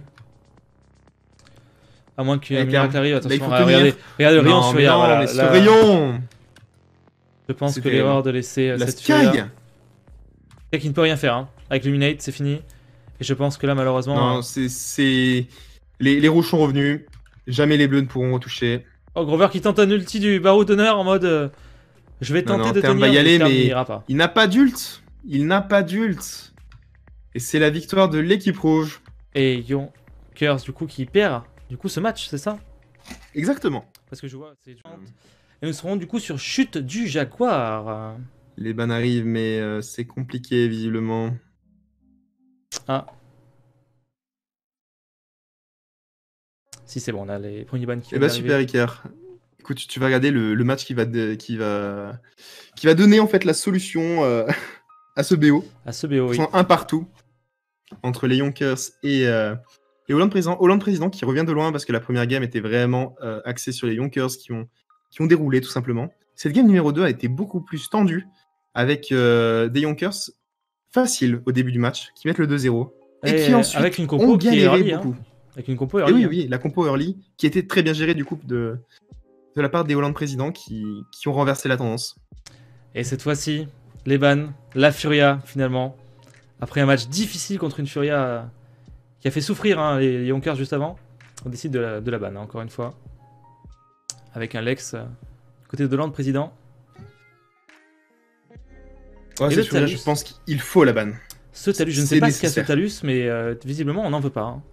C: À moins qu'il y ait un miracle arrive, attention,
B: regardez
C: le rayon sur Furia. Voilà,
B: ce rayon.
C: Je pense que l'erreur de laisser
B: la
C: cette
B: Sky.
C: Furia. Qui ne peut rien faire. Hein. Avec Luminate, c'est fini. Et je pense que là, malheureusement.
B: Non, c'est. Les rouges sont revenus. Jamais les bleus ne pourront retoucher.
C: Oh, Grover qui tente un ulti du barreau d'honneur en mode. Je vais tenter de tenir,
B: va y aller, mais
C: pas.
B: Il n'a pas d'ult. Il n'a pas d'ult. Et c'est la victoire de l'équipe rouge.
C: Et Yonkers, du coup, qui perd du coup ce match, c'est ça?
B: Exactement.
C: Parce que je vois, c'est... Et nous serons du coup sur chute du Jaguar.
B: Les bans arrivent, mais c'est compliqué, visiblement.
C: Ah. Si, c'est bon, on a les premiers bans qui
B: vont arriver. Super, Iker. Écoute, tu vas regarder le match qui va donner en fait la solution à ce BO.
C: À ce BO, oui.
B: Un partout entre les Yonkers et Hollande Président qui revient de loin parce que la première game était vraiment axée sur les Yonkers qui ont déroulé tout simplement. Cette game numéro 2 a été beaucoup plus tendue avec des Yonkers faciles au début du match qui mettent le 2-0 et qui ensuite
C: avec une compo qui est early,
B: beaucoup.
C: Avec une compo early.
B: Et oui, la compo early qui était très bien gérée du coup de la part des Hollande Président qui ont renversé la tendance.
C: Et cette fois-ci, les bans, la Furia finalement, après un match difficile contre une Furia qui a fait souffrir les Yonkers juste avant, on décide de la ban, encore une fois. Avec un Lex côté de Hollande Président.
B: Ouais, c'est sûr, je pense qu'il faut la ban.
C: Ce Talus, je ne sais pas ce qu'a ce Talus, mais visiblement on n'en veut pas. Hein.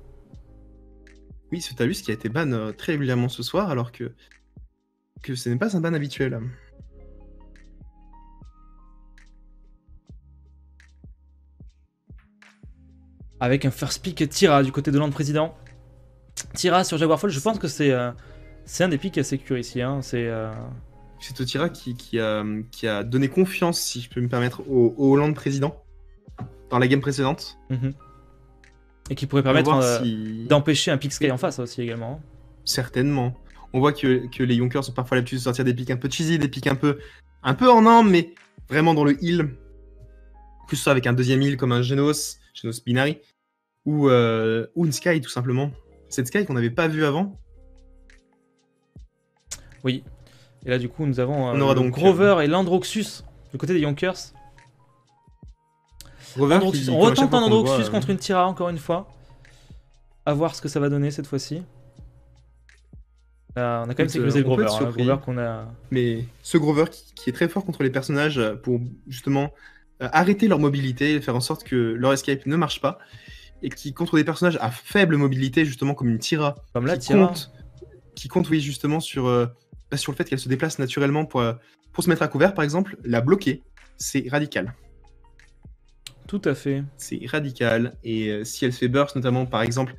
B: Oui, ce Talus qui a été ban très régulièrement ce soir, alors que ce n'est pas un ban habituel.
C: Avec un first pick Tira du côté de Hollande Président. Tira sur Jaguar Fall, je pense que c'est un des picks assez curieux ici. Hein.
B: C'est Tira qui a donné confiance, si je peux me permettre, au Hollande Président dans la game précédente.
C: Et qui pourrait permettre d'empêcher un pick Sky en face aussi également.
B: Certainement. On voit que les Yonkers ont parfois l'habitude de sortir des pics un peu cheesy, des pics un peu en arme, mais vraiment dans le heal. Que ce soit avec un deuxième heal comme un Genos Binary, ou une Sky tout simplement. Cette Sky qu'on n'avait pas vue avant.
C: Oui. Et là du coup nous avons
B: on aura donc
C: Grover et l'Androxus du côté des Yonkers.
B: Grover
C: on retente un Androxus contre une Tira encore une fois. À voir ce que ça va donner cette fois-ci. On a quand même sécurisé le Grover. Grover qu'on a...
B: Mais ce Grover qui est très fort contre les personnages pour justement arrêter leur mobilité, faire en sorte que leur escape ne marche pas. Et qui contre des personnages à faible mobilité, justement comme une Tira.
C: Comme la Tira.
B: Qui compte oui, justement sur le fait qu'elle se déplace naturellement pour se mettre à couvert, par exemple, la bloquer. C'est radical.
A: Tout à fait.
B: C'est radical. Et si elle se fait burst, notamment par exemple,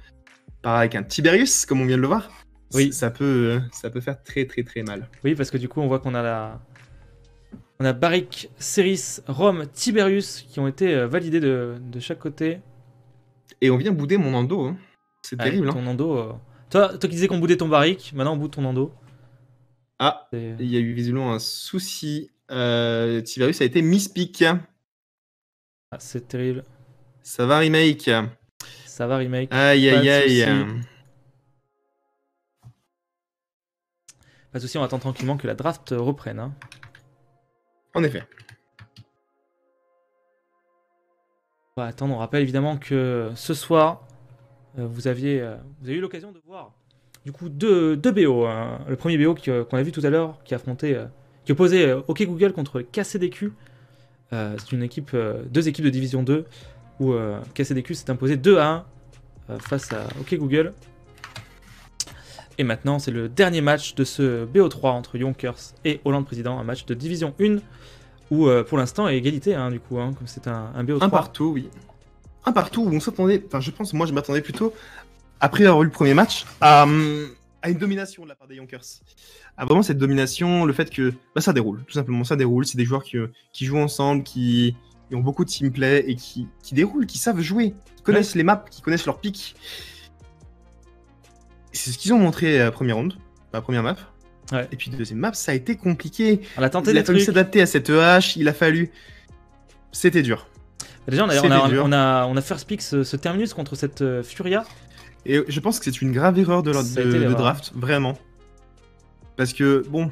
B: avec un Tiberius, comme on vient de le voir,
A: Oui.
B: ça peut faire très très très mal.
A: Oui, parce que du coup, on voit qu'on a on a Barik, Ceris, Rome, Tiberius qui ont été validés de chaque côté.
B: Et on vient bouder mon Nando. Hein. C'est
A: Ouais,
B: terrible.
A: ton
B: Hein.
A: Nando. Toi qui disais qu'on boudait ton Barik, maintenant on boude ton Nando.
B: Ah,
A: C'est-
B: il y a eu visiblement un souci. Tiberius a été mispick.
A: Ah, c'est terrible.
B: Ça va, remake.
A: Ça va, remake.
B: Aïe,
A: Pas
B: aïe,
A: de
B: aïe.
A: souci. Pas de souci, on attend tranquillement que la draft reprenne. Hein.
B: En effet.
A: On va attendre, on rappelle évidemment que ce soir, vous avez eu l'occasion de voir du coup deux BO. Hein. Le premier BO qu'on a vu tout à l'heure, qui opposait OK Google contre KCDQ. C'est une équipe, deux équipes de Division 2 où KCDQ s'est imposé 2-1 face à OK Google. Et maintenant, c'est le dernier match de ce BO3 entre Yonkers et Hollande Président, un match de Division 1 où pour l'instant est égalité du coup, hein, comme c'est un BO3.
B: Un partout, oui. Un partout où on s'attendait, enfin je pense, moi je m'attendais plutôt, après avoir eu le premier match, à une domination de la part des Yonkers. À vraiment cette domination, le fait que ça déroule, tout simplement, ça déroule. C'est des joueurs qui jouent ensemble, qui ont beaucoup de teamplay et qui déroulent, qui savent jouer, qui connaissent les maps, qui connaissent leurs pics. C'est ce qu'ils ont montré à la première round, à la première map.
A: Ouais.
B: Et puis deuxième map, ça a été compliqué.
A: On a tenté
B: Il a
A: des
B: fallu
A: trucs.
B: s'adapter à cette EH, il a fallu... C'était dur.
A: Déjà, on a first pick ce Terminus contre cette Furia.
B: Et je pense que c'est une grave erreur de draft, vraiment. Parce que, bon,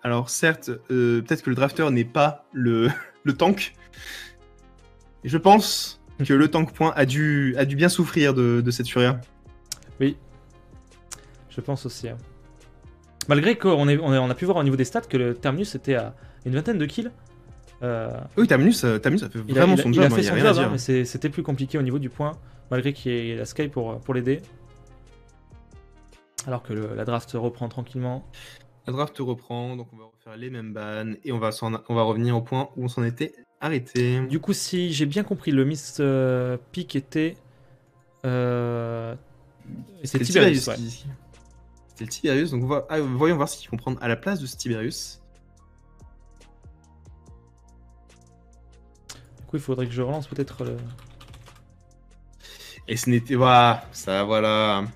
B: alors certes, peut-être que le drafter n'est pas le tank. Et je pense que le tank point a dû bien souffrir de cette Furia.
A: Oui, je pense aussi. Hein. Malgré qu'on a pu voir au niveau des stats que le Terminus était à une vingtaine de kills.
B: Oui, Terminus a fait vraiment son job.
A: Il a fait
B: y a
A: son
B: rien à
A: job,
B: dire.
A: mais c'était plus compliqué au niveau du point, malgré qu'il y ait la Sky pour l'aider. Alors que la draft reprend tranquillement.
B: La draft reprend, donc on va refaire les mêmes bans et on va revenir au point où on s'en était arrêté.
A: Du coup, si j'ai bien compris, le Miss Pick était. C'est Tiberius. Ouais.
B: C'était le Tiberius, donc voyons voir ce qu'ils vont prendre à la place de ce Tiberius.
A: Du coup, il faudrait que je relance peut-être le.
B: Et ce n'était voilà,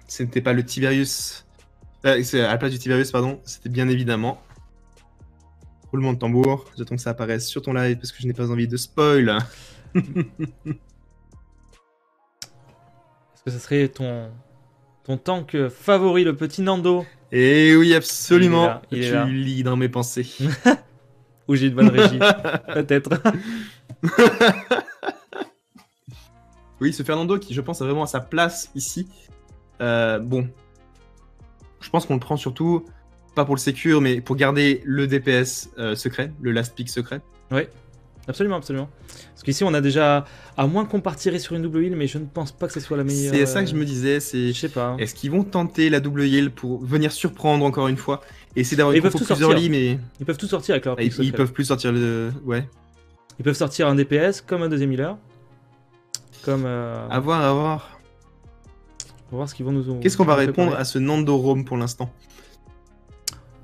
B: ce n'était pas le Tiberius. C'est à la place du Tiberius, pardon, c'était bien évidemment roulement de tambour. J'attends que ça apparaisse sur ton live parce que je n'ai pas envie de spoil.
A: Est-ce que ce serait ton tank favori, le petit Nando?
B: Et oui, absolument.
A: Il est
B: Tu
A: là.
B: lis dans mes pensées.
A: Ou j'ai une bonne régie, peut-être.
B: Oui, ce Fernando qui, je pense, a vraiment sa place ici. Bon, je pense qu'on le prend surtout, pas pour le secure, mais pour garder le DPS secret, le last pick secret.
A: Oui, absolument, absolument. Parce qu'ici, on a déjà, à moins qu'on partirait sur une double heal, mais je ne pense pas que ce soit la meilleure.
B: C'est ça que je me disais,
A: Je sais pas.
B: est-ce qu'ils vont tenter la double heal pour venir surprendre encore une fois et essayer d'avoir
A: Ils
B: une
A: peuvent
B: compo
A: tout
B: plus
A: sortir.
B: early, mais
A: Ils peuvent tout sortir avec leur pick
B: ils
A: secret.
B: peuvent plus sortir le... Ouais.
A: Ils peuvent sortir un DPS comme un deuxième healer. Comme.
B: À voir.
A: On va voir ce qu'ils vont nous.
B: Qu'est-ce qu'on va
A: nous
B: répondre
A: préparer.
B: à ce Nando Rome pour l'instant?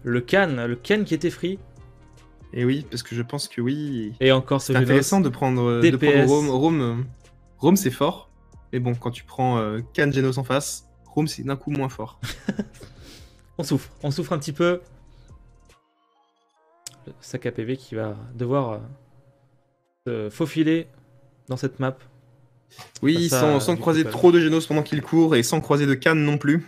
A: Le Ken qui était free.
B: Et oui, parce que je pense que oui...
A: Et encore ce
B: C'est intéressant de prendre
A: DPS.
B: Rome. Rome, c'est fort. Mais bon, quand tu prends Khan Genos en face, Rome, c'est d'un coup moins fort.
A: On souffre un petit peu. Le sac à PV qui va devoir se faufiler dans cette map.
B: Oui,
A: Ça,
B: sans
A: du
B: croiser
A: coup,
B: trop de Genos pendant qu'il court et sans croiser de Khan non plus.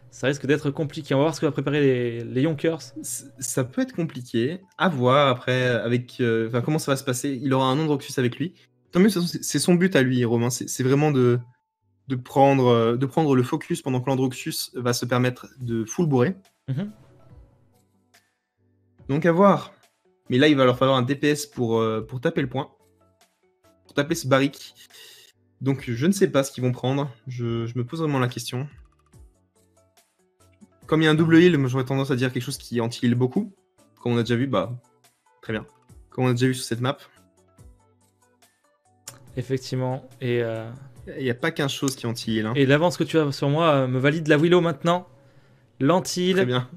A: Ça risque d'être compliqué. On va voir ce que va préparer les Yonkers.
B: Ça peut être compliqué. À voir après avec comment ça va se passer. Il aura un Androxus avec lui. Tant mieux, c'est son but à lui, Romain. C'est vraiment de prendre le focus pendant que l'Androxus va se permettre de full bourrer.
A: Mhm.
B: Donc à voir. Mais là, il va leur falloir un DPS pour taper le point. Pour taper ce barrique. Donc je ne sais pas ce qu'ils vont prendre. Je me pose vraiment la question. Comme il y a un double heal, moi j'aurais tendance à dire quelque chose qui anti-heal beaucoup. Comme on a déjà vu, très bien. Comme on a déjà vu sur cette map.
A: Effectivement. Et,
B: Il n'y a pas qu'un chose qui anti-heal. Hein.
A: et l'avance que tu as sur moi me valide la Willow maintenant.
B: Très
A: L'anti-heal.
B: bien.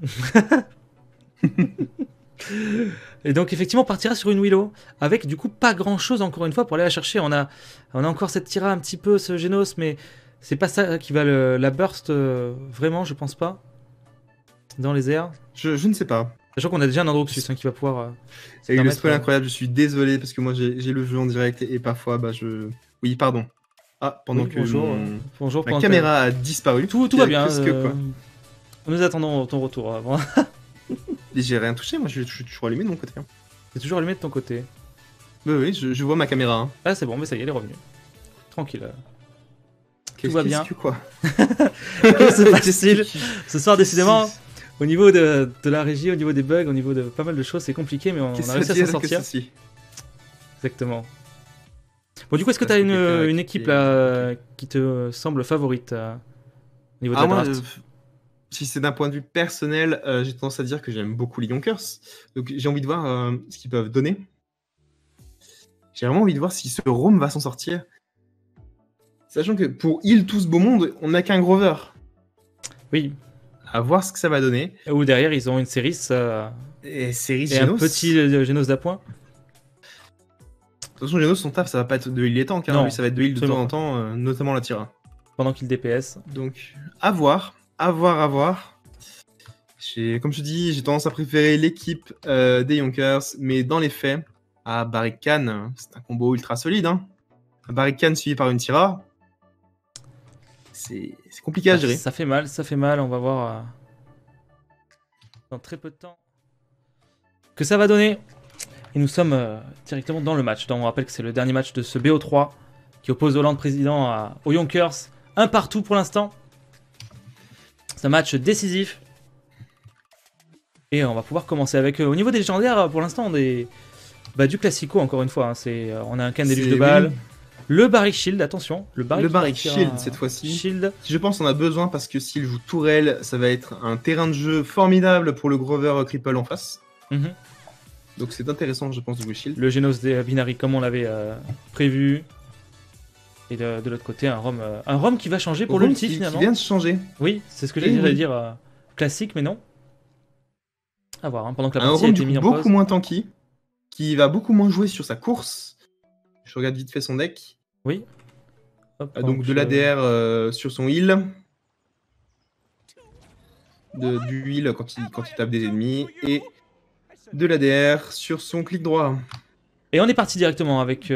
A: Et donc effectivement on partira sur une Willow. Avec du coup pas grand chose encore une fois pour aller la chercher. On a encore cette Tira un petit peu, ce Genos, mais c'est pas ça qui va la burst vraiment, je pense pas. Dans les airs.
B: Je ne sais pas.
A: Sachant qu'on a déjà un Androxus qui va pouvoir. Se
B: Et le
A: permettre,
B: spoil incroyable, je suis désolé parce que moi j'ai le jeu en direct et parfois bah je. Oui, pardon. Ah, pendant
A: oui,
B: que
A: bonjour,
B: mon-
A: pendant
B: ma
A: que-
B: caméra a disparu.
A: Tout va bien.
B: Qu'est-ce que quoi
A: Nous attendons ton retour avant.
B: Et j'ai rien touché, moi je suis toujours allumé de mon côté. Hein.
A: C'est toujours allumé de ton côté.
B: Oui, je vois ma caméra. Hein.
A: Ah c'est bon, mais ça y est, elle est revenue. Tranquille.
B: Qu'est-ce
A: va bien.
B: que quoi
A: C'est facile. Ce soir, décidément, au niveau de la régie, au niveau des bugs, au niveau de pas mal de choses, c'est compliqué, mais on a réussi à s'en sortir. Exactement. Bon, du coup, est-ce que tu as une équipe là qui te semble favorite au niveau de la
B: moi,
A: draft
B: si c'est d'un point de vue personnel, j'ai tendance à dire que j'aime beaucoup les Yonkers. Donc j'ai envie de voir ce qu'ils peuvent donner. J'ai vraiment envie de voir si ce Rome va s'en sortir. Sachant que pour heal tout ce beau monde, on n'a qu'un Grover.
A: Oui.
B: À voir ce que ça va donner.
A: Ou derrière, ils ont une Ceris
B: Et Ceris
A: et
B: Genos.
A: un petit Genos d'appoint.
B: De toute façon, Genos, son taf, ça va pas être de heal les tanks. Hein.
A: Non,
B: Lui, ça va être de heal de
A: absolument
B: temps en temps, notamment la Tira.
A: Pendant qu'il DPS.
B: Donc, à voir. Comme je te dis, j'ai tendance à préférer l'équipe des Yonkers, mais dans les faits, à Barricane, c'est un combo ultra solide. Hein. Un Barricane suivi par une Tira, c'est compliqué à gérer.
A: Ça fait mal, on va voir dans très peu de temps que ça va donner. Et nous sommes directement dans le match. Donc, on rappelle que c'est le dernier match de ce BO3 qui oppose Hollande président aux Yonkers. Un partout pour l'instant. C'est un match décisif. Et on va pouvoir commencer avec au niveau des légendaires, pour l'instant, du classico encore une fois. Hein, on a un can des luges de balles. Le Barrick Shield, attention. Le Barrick
B: Shield cette fois-ci.
A: Shield.
B: Je pense on a besoin parce que s'il joue Tourelle, ça va être un terrain de jeu formidable pour le Grover Cripple en face. Donc c'est intéressant, je pense, de jouer Shield.
A: Le Genos des Binary comme on l'avait prévu. Et de l'autre côté, un Rom qui va changer pour l'ulti finalement.
B: Qui vient de changer.
A: Oui, c'est ce que j'allais dire. Classique, mais non. À voir, hein, pendant que la partie a été mise en pause.
B: Beaucoup moins tanky, qui va beaucoup moins jouer sur sa course. Je regarde vite fait son deck.
A: Oui. Hop,
B: donc de l'ADR sur son heal. Du heal quand il tape des ennemis. Et de l'ADR sur son clic droit.
A: Et on est parti directement avec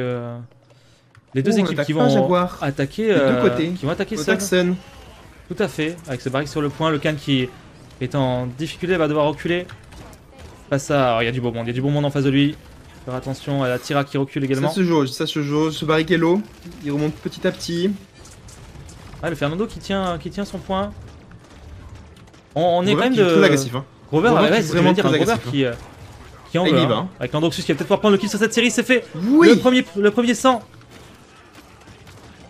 A: les deux équipes qui vont attaquer.
B: Les deux côtés.
A: Qui vont attaquer
B: Sun.
A: Tout à fait. Avec ce Barrick sur le point. Le Khan qui est en difficulté va devoir reculer. Face à. Il y a du beau monde en face de lui. Faire attention à la Tira qui recule également.
B: Ça se jauge. Ce Barrick est low. Il remonte petit à petit.
A: Ah, le Fernando qui tient son point. On est quand même
B: très agressif. Hein.
A: Grover, c'est vraiment dire un Grover qui en veut.
B: Hein.
A: Avec l'Androxus qui va peut-être pouvoir prendre le kill sur cette série, c'est fait.
B: Oui.
A: Le premier 100.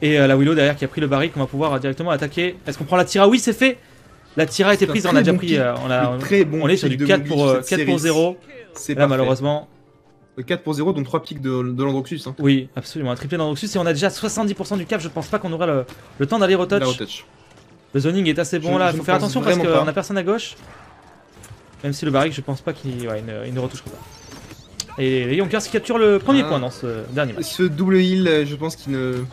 A: Et la Willow derrière qui a pris le Barrick, on va pouvoir directement attaquer. Est-ce qu'on prend la Tira? Oui, c'est fait. La Tira a été prise, on a déjà pris. On est sur du 4 pour 0.
B: C'est
A: là, malheureusement.
B: 4 pour 0, donc 3 pics de l'Androxus. Hein.
A: Oui, absolument. Un triplé d'Androxus et on a déjà 70% du cap. Je pense pas qu'on aura le temps d'aller retouch. Le zoning est assez bon là. Il faut faire attention parce qu'on a personne à gauche. Même si le Barrick, je pense pas qu'il ne retouchera pas. Et les Yonkers qui capturent le premier point dans ce dernier match.
B: Ce double heal, je pense qu'il ne.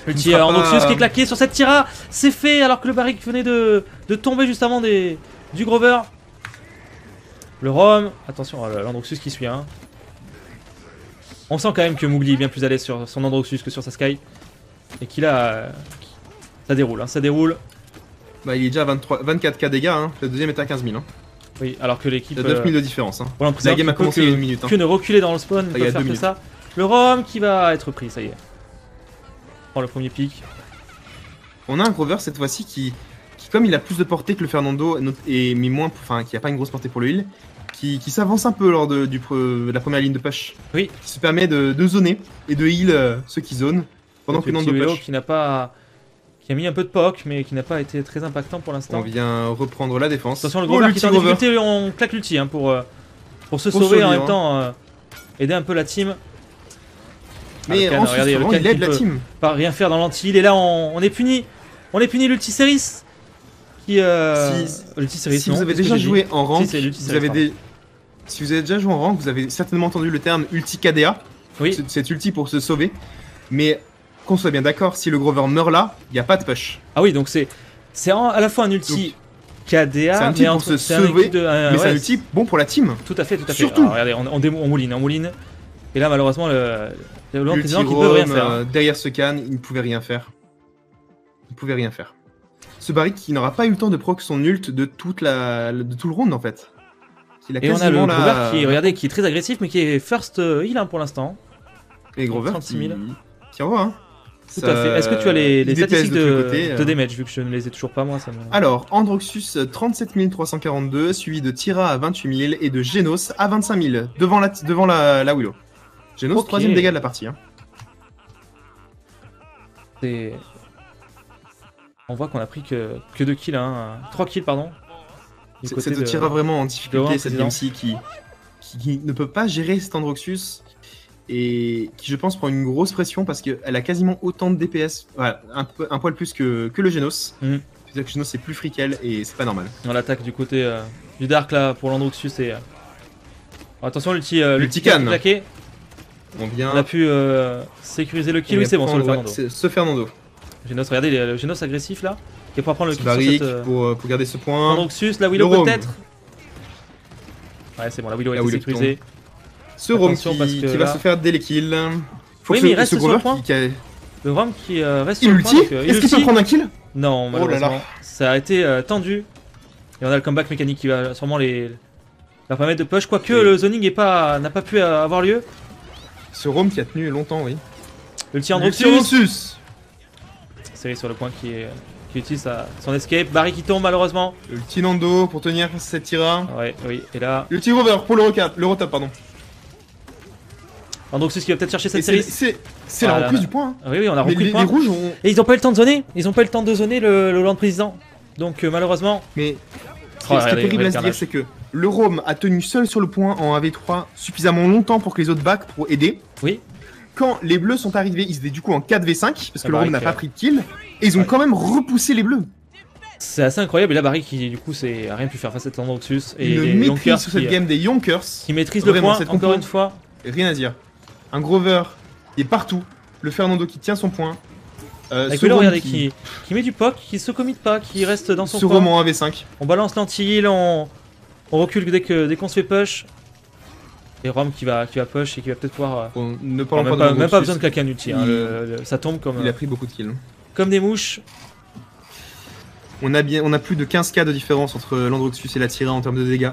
A: Le tir Androxus qui est claqué sur cette Tira. C'est fait alors que le Barrick venait de tomber juste avant du Grover. Le Rom. Attention, l'Androxus qui suit. Hein. On sent quand même que Mowgli est bien plus à l'aise sur son Androxus que sur sa Sky. Et qu'il a. Ça déroule, hein, ça déroule.
B: Bah, il est déjà à 24k dégâts, hein. Le deuxième est à 15 000. Hein.
A: Oui, alors que l'équipe.
B: Il y a 9 000 de différence. Hein.
A: Voilà,
B: la game a commencé il y a une minute. Hein.
A: Que ne reculer dans le spawn, ne peut faire que ça. Le Rom qui va être pris, ça y est. Prend le premier pic.
B: On a un Grover cette fois-ci qui, comme il a plus de portée que le Fernando, mais moins, enfin, qui a pas une grosse portée pour le heal, qui s'avance un peu lors de la première ligne de push.
A: Oui.
B: Qui se permet de zoner et de heal ceux qui zonent pendant que Nando push.
A: Qui a mis un peu de poke, mais qui n'a pas été très impactant pour l'instant.
B: On vient reprendre la défense.
A: Attention, le Grover qui est en difficulté, on claque l'ulti hein, pour se sauver en même temps, aider un peu la team.
B: Mais
A: Khan,
B: ensuite,
A: regardez, le
B: vraiment,
A: Khan
B: il aide
A: qui
B: la
A: peut
B: team.
A: pas rien faire dans l'anti-heal. Et là, on est puni. On est puni l'Ulticeris. Qui. L'Ulticeris,
B: Si
A: non,
B: vous avez
A: qu'est-ce que
B: déjà
A: j'ai
B: joué
A: dit
B: en rank,
A: Si, c'est l'Ulticeris,
B: vous avez
A: pardon.
B: si vous avez déjà joué en rank, vous avez certainement entendu le terme ulti KDA.
A: Oui.
B: Cet ulti pour se sauver. Mais qu'on soit bien d'accord, si le Grover meurt là, il n'y a pas de push.
A: Ah oui, donc c'est à la fois un ulti KDA,
B: c'est un ulti
A: mais
B: pour se
A: c'est un
B: sauver,
A: ulti de,
B: mais c'est un ulti bon pour la team.
A: Tout à fait, tout à fait.
B: Surtout.
A: Alors, regardez, on mouline. Et là, malheureusement, le
B: L'ulti
A: président qui peut rien
B: Rome,
A: faire.
B: derrière ce can, il ne pouvait rien faire. Il pouvait rien faire. Ce Barrick qui n'aura pas eu le temps de proc son ult de tout le round en fait.
A: Et on a le Grover qui, regardez, qui est très agressif, mais qui est first heal hein, pour l'instant.
B: Et Grover
A: 36 000.
B: qui envoie. Hein.
A: Tout à fait. Est-ce que tu as les
B: DPS
A: statistiques
B: de tous les côtés,
A: de damage, vu que je ne les ai toujours pas moi ça me...
B: Alors, Androxus 37 342, suivi de Tyra à 28 000 et de Genos à 25 000, devant la Willow. Genos,
A: Ok.
B: troisième dégât de la partie. Hein.
A: On voit qu'on a pris que 2 kills, hein. 3 kills, pardon. Du côté
B: C'est
A: de
B: Tyra vraiment en
A: de
B: difficulté,
A: Rome,
B: cette
A: président.
B: game-ci qui ne peut pas gérer cet Androxus et qui, je pense, prend une grosse pression parce qu'elle a quasiment autant de DPS, voilà, un poil plus que le Genos.
A: Mhm.
B: C'est-à-dire que Genos c'est plus free qu'elle et c'est pas normal.
A: On l'attaque du côté du Dark là pour l'Androxus et. Attention, l'ulti
B: Khan.
A: claqué.
B: On vient.
A: On a pu sécuriser le kill, oui, c'est bon sur le Fernando.
B: C'est ce Fernando.
A: Genos, regardez le Genos agressif là, qui est pour prendre le kill sur
B: Barrick
A: cette
B: pour garder ce point.
A: Androxus, la Willow
B: Le Rome.
A: peut-être. Ouais, c'est bon, la Willow a
B: La
A: été
B: Willow
A: sécurisée.
B: Ce Rome
A: Attention, parce que
B: qui va
A: là-
B: se faire dès les kills. Faut
A: Oui,
B: que
A: mais il
B: ce
A: reste sur
B: Grover
A: le point.
B: qui a...
A: Le Rome qui reste
B: Il
A: sur le
B: ulti
A: point. Donc,
B: Est-ce qu'il peut prendre un kill?
A: Non,
B: Oh
A: malheureusement.
B: là là.
A: Ça a été tendu. Et on a le comeback mécanique qui va sûrement leur permettre de push. Quoique
B: Et-
A: le zoning n'a pas pu avoir lieu.
B: Ce Rome qui a tenu longtemps, oui.
A: Ulti Androxus.
B: Androxus.
A: C'est sur le point qui utilise son escape. Barry qui tombe malheureusement.
B: Le petit Nando pour tenir cette Tyra.
A: Ouais, oui. Et là,
B: Le petit Grover pour le retap, pardon.
A: Androxus qui va peut-être chercher
B: Et
A: cette série.
B: c'est
A: Ah,
B: la
A: là,
B: reprise
A: là.
B: du point. hein.
A: Ah oui, oui, on a
B: Mais
A: repris le
B: les
A: point.
B: rouges ont...
A: Et ils n'ont pas eu le temps de zoner. Ils n'ont pas eu le temps de zoner le land président. Donc malheureusement.
B: Mais ce
A: Oh,
B: qui est
A: regardez,
B: terrible à se
A: carnage.
B: dire, c'est que le Rome a tenu seul sur le point en 1v3 suffisamment longtemps pour que les autres back pour aider.
A: Oui.
B: Quand les bleus sont arrivés, ils étaient du coup en 4v5 parce que
A: Ah,
B: le Rome
A: Barrick,
B: n'a pas pris de kill. Et ils ont
A: ouais.
B: quand même repoussé les bleus.
A: C'est assez incroyable. Et là, Barry qui du coup a rien pu faire face à cet Androxus. Et
B: Une
A: les
B: maîtrise
A: Yonkers
B: sur cette game des Yonkers.
A: qui maîtrisent le
B: Vraiment,
A: point
B: cette
A: encore
B: compo.
A: une fois.
B: Rien à dire. Un Grover qui est partout. Le Fernando qui tient son point.
A: Avec
B: ce
A: Willow,
B: Rome
A: regardez, qui met du poke, qui se commit pas, qui reste dans son
B: ce
A: coin.
B: Rome en 1v5.
A: On balance l'anti-heal, on recule dès qu'on se fait push. Et Rome qui va push et qui va peut-être pouvoir.
B: Bon, ne
A: Même
B: parlons
A: pas,
B: de
A: même pas
B: Androxus.
A: besoin de claquer un ulti. Hein, ça tombe
B: Il a pris beaucoup de kills.
A: comme des mouches.
B: On a plus de 15k de différence entre l'Androxus et la Tyra en termes de dégâts.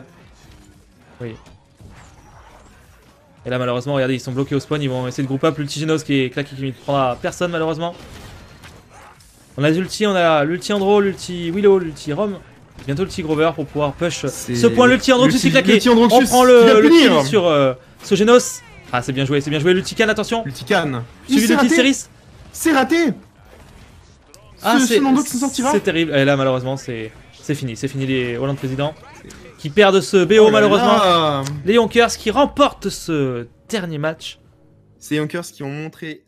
A: Et là, malheureusement, regardez, ils sont bloqués au spawn. Ils vont essayer de group up l'ulti-Genos qui est claqué, qui ne prendra personne, malheureusement. On a les ultis, on a l'ulti Andro, l'ulti Willow, l'ulti Rome. Bientôt l'ulti Grover pour pouvoir push ce point. L'ulti Androxus est claqué.
B: L'ulti Androxus
A: On prend
B: qui va
A: le
B: punir.
A: kill sur ce Genos. Ah, c'est bien joué, c'est bien joué. L'ulti Khan, attention.
B: L'ulti Khan.
A: Suivi de
B: C'est raté.
A: Seris.
B: C'est raté.
A: Ah,
B: ce Nando qui s'en sortira.
A: c'est terrible. Et là, malheureusement, c'est fini. C'est fini les Hollande présidents qui perdent ce BO,
B: Oh là
A: malheureusement.
B: là.
A: Les Yonkers qui remportent ce dernier match.
B: C'est Yonkers qui ont montré.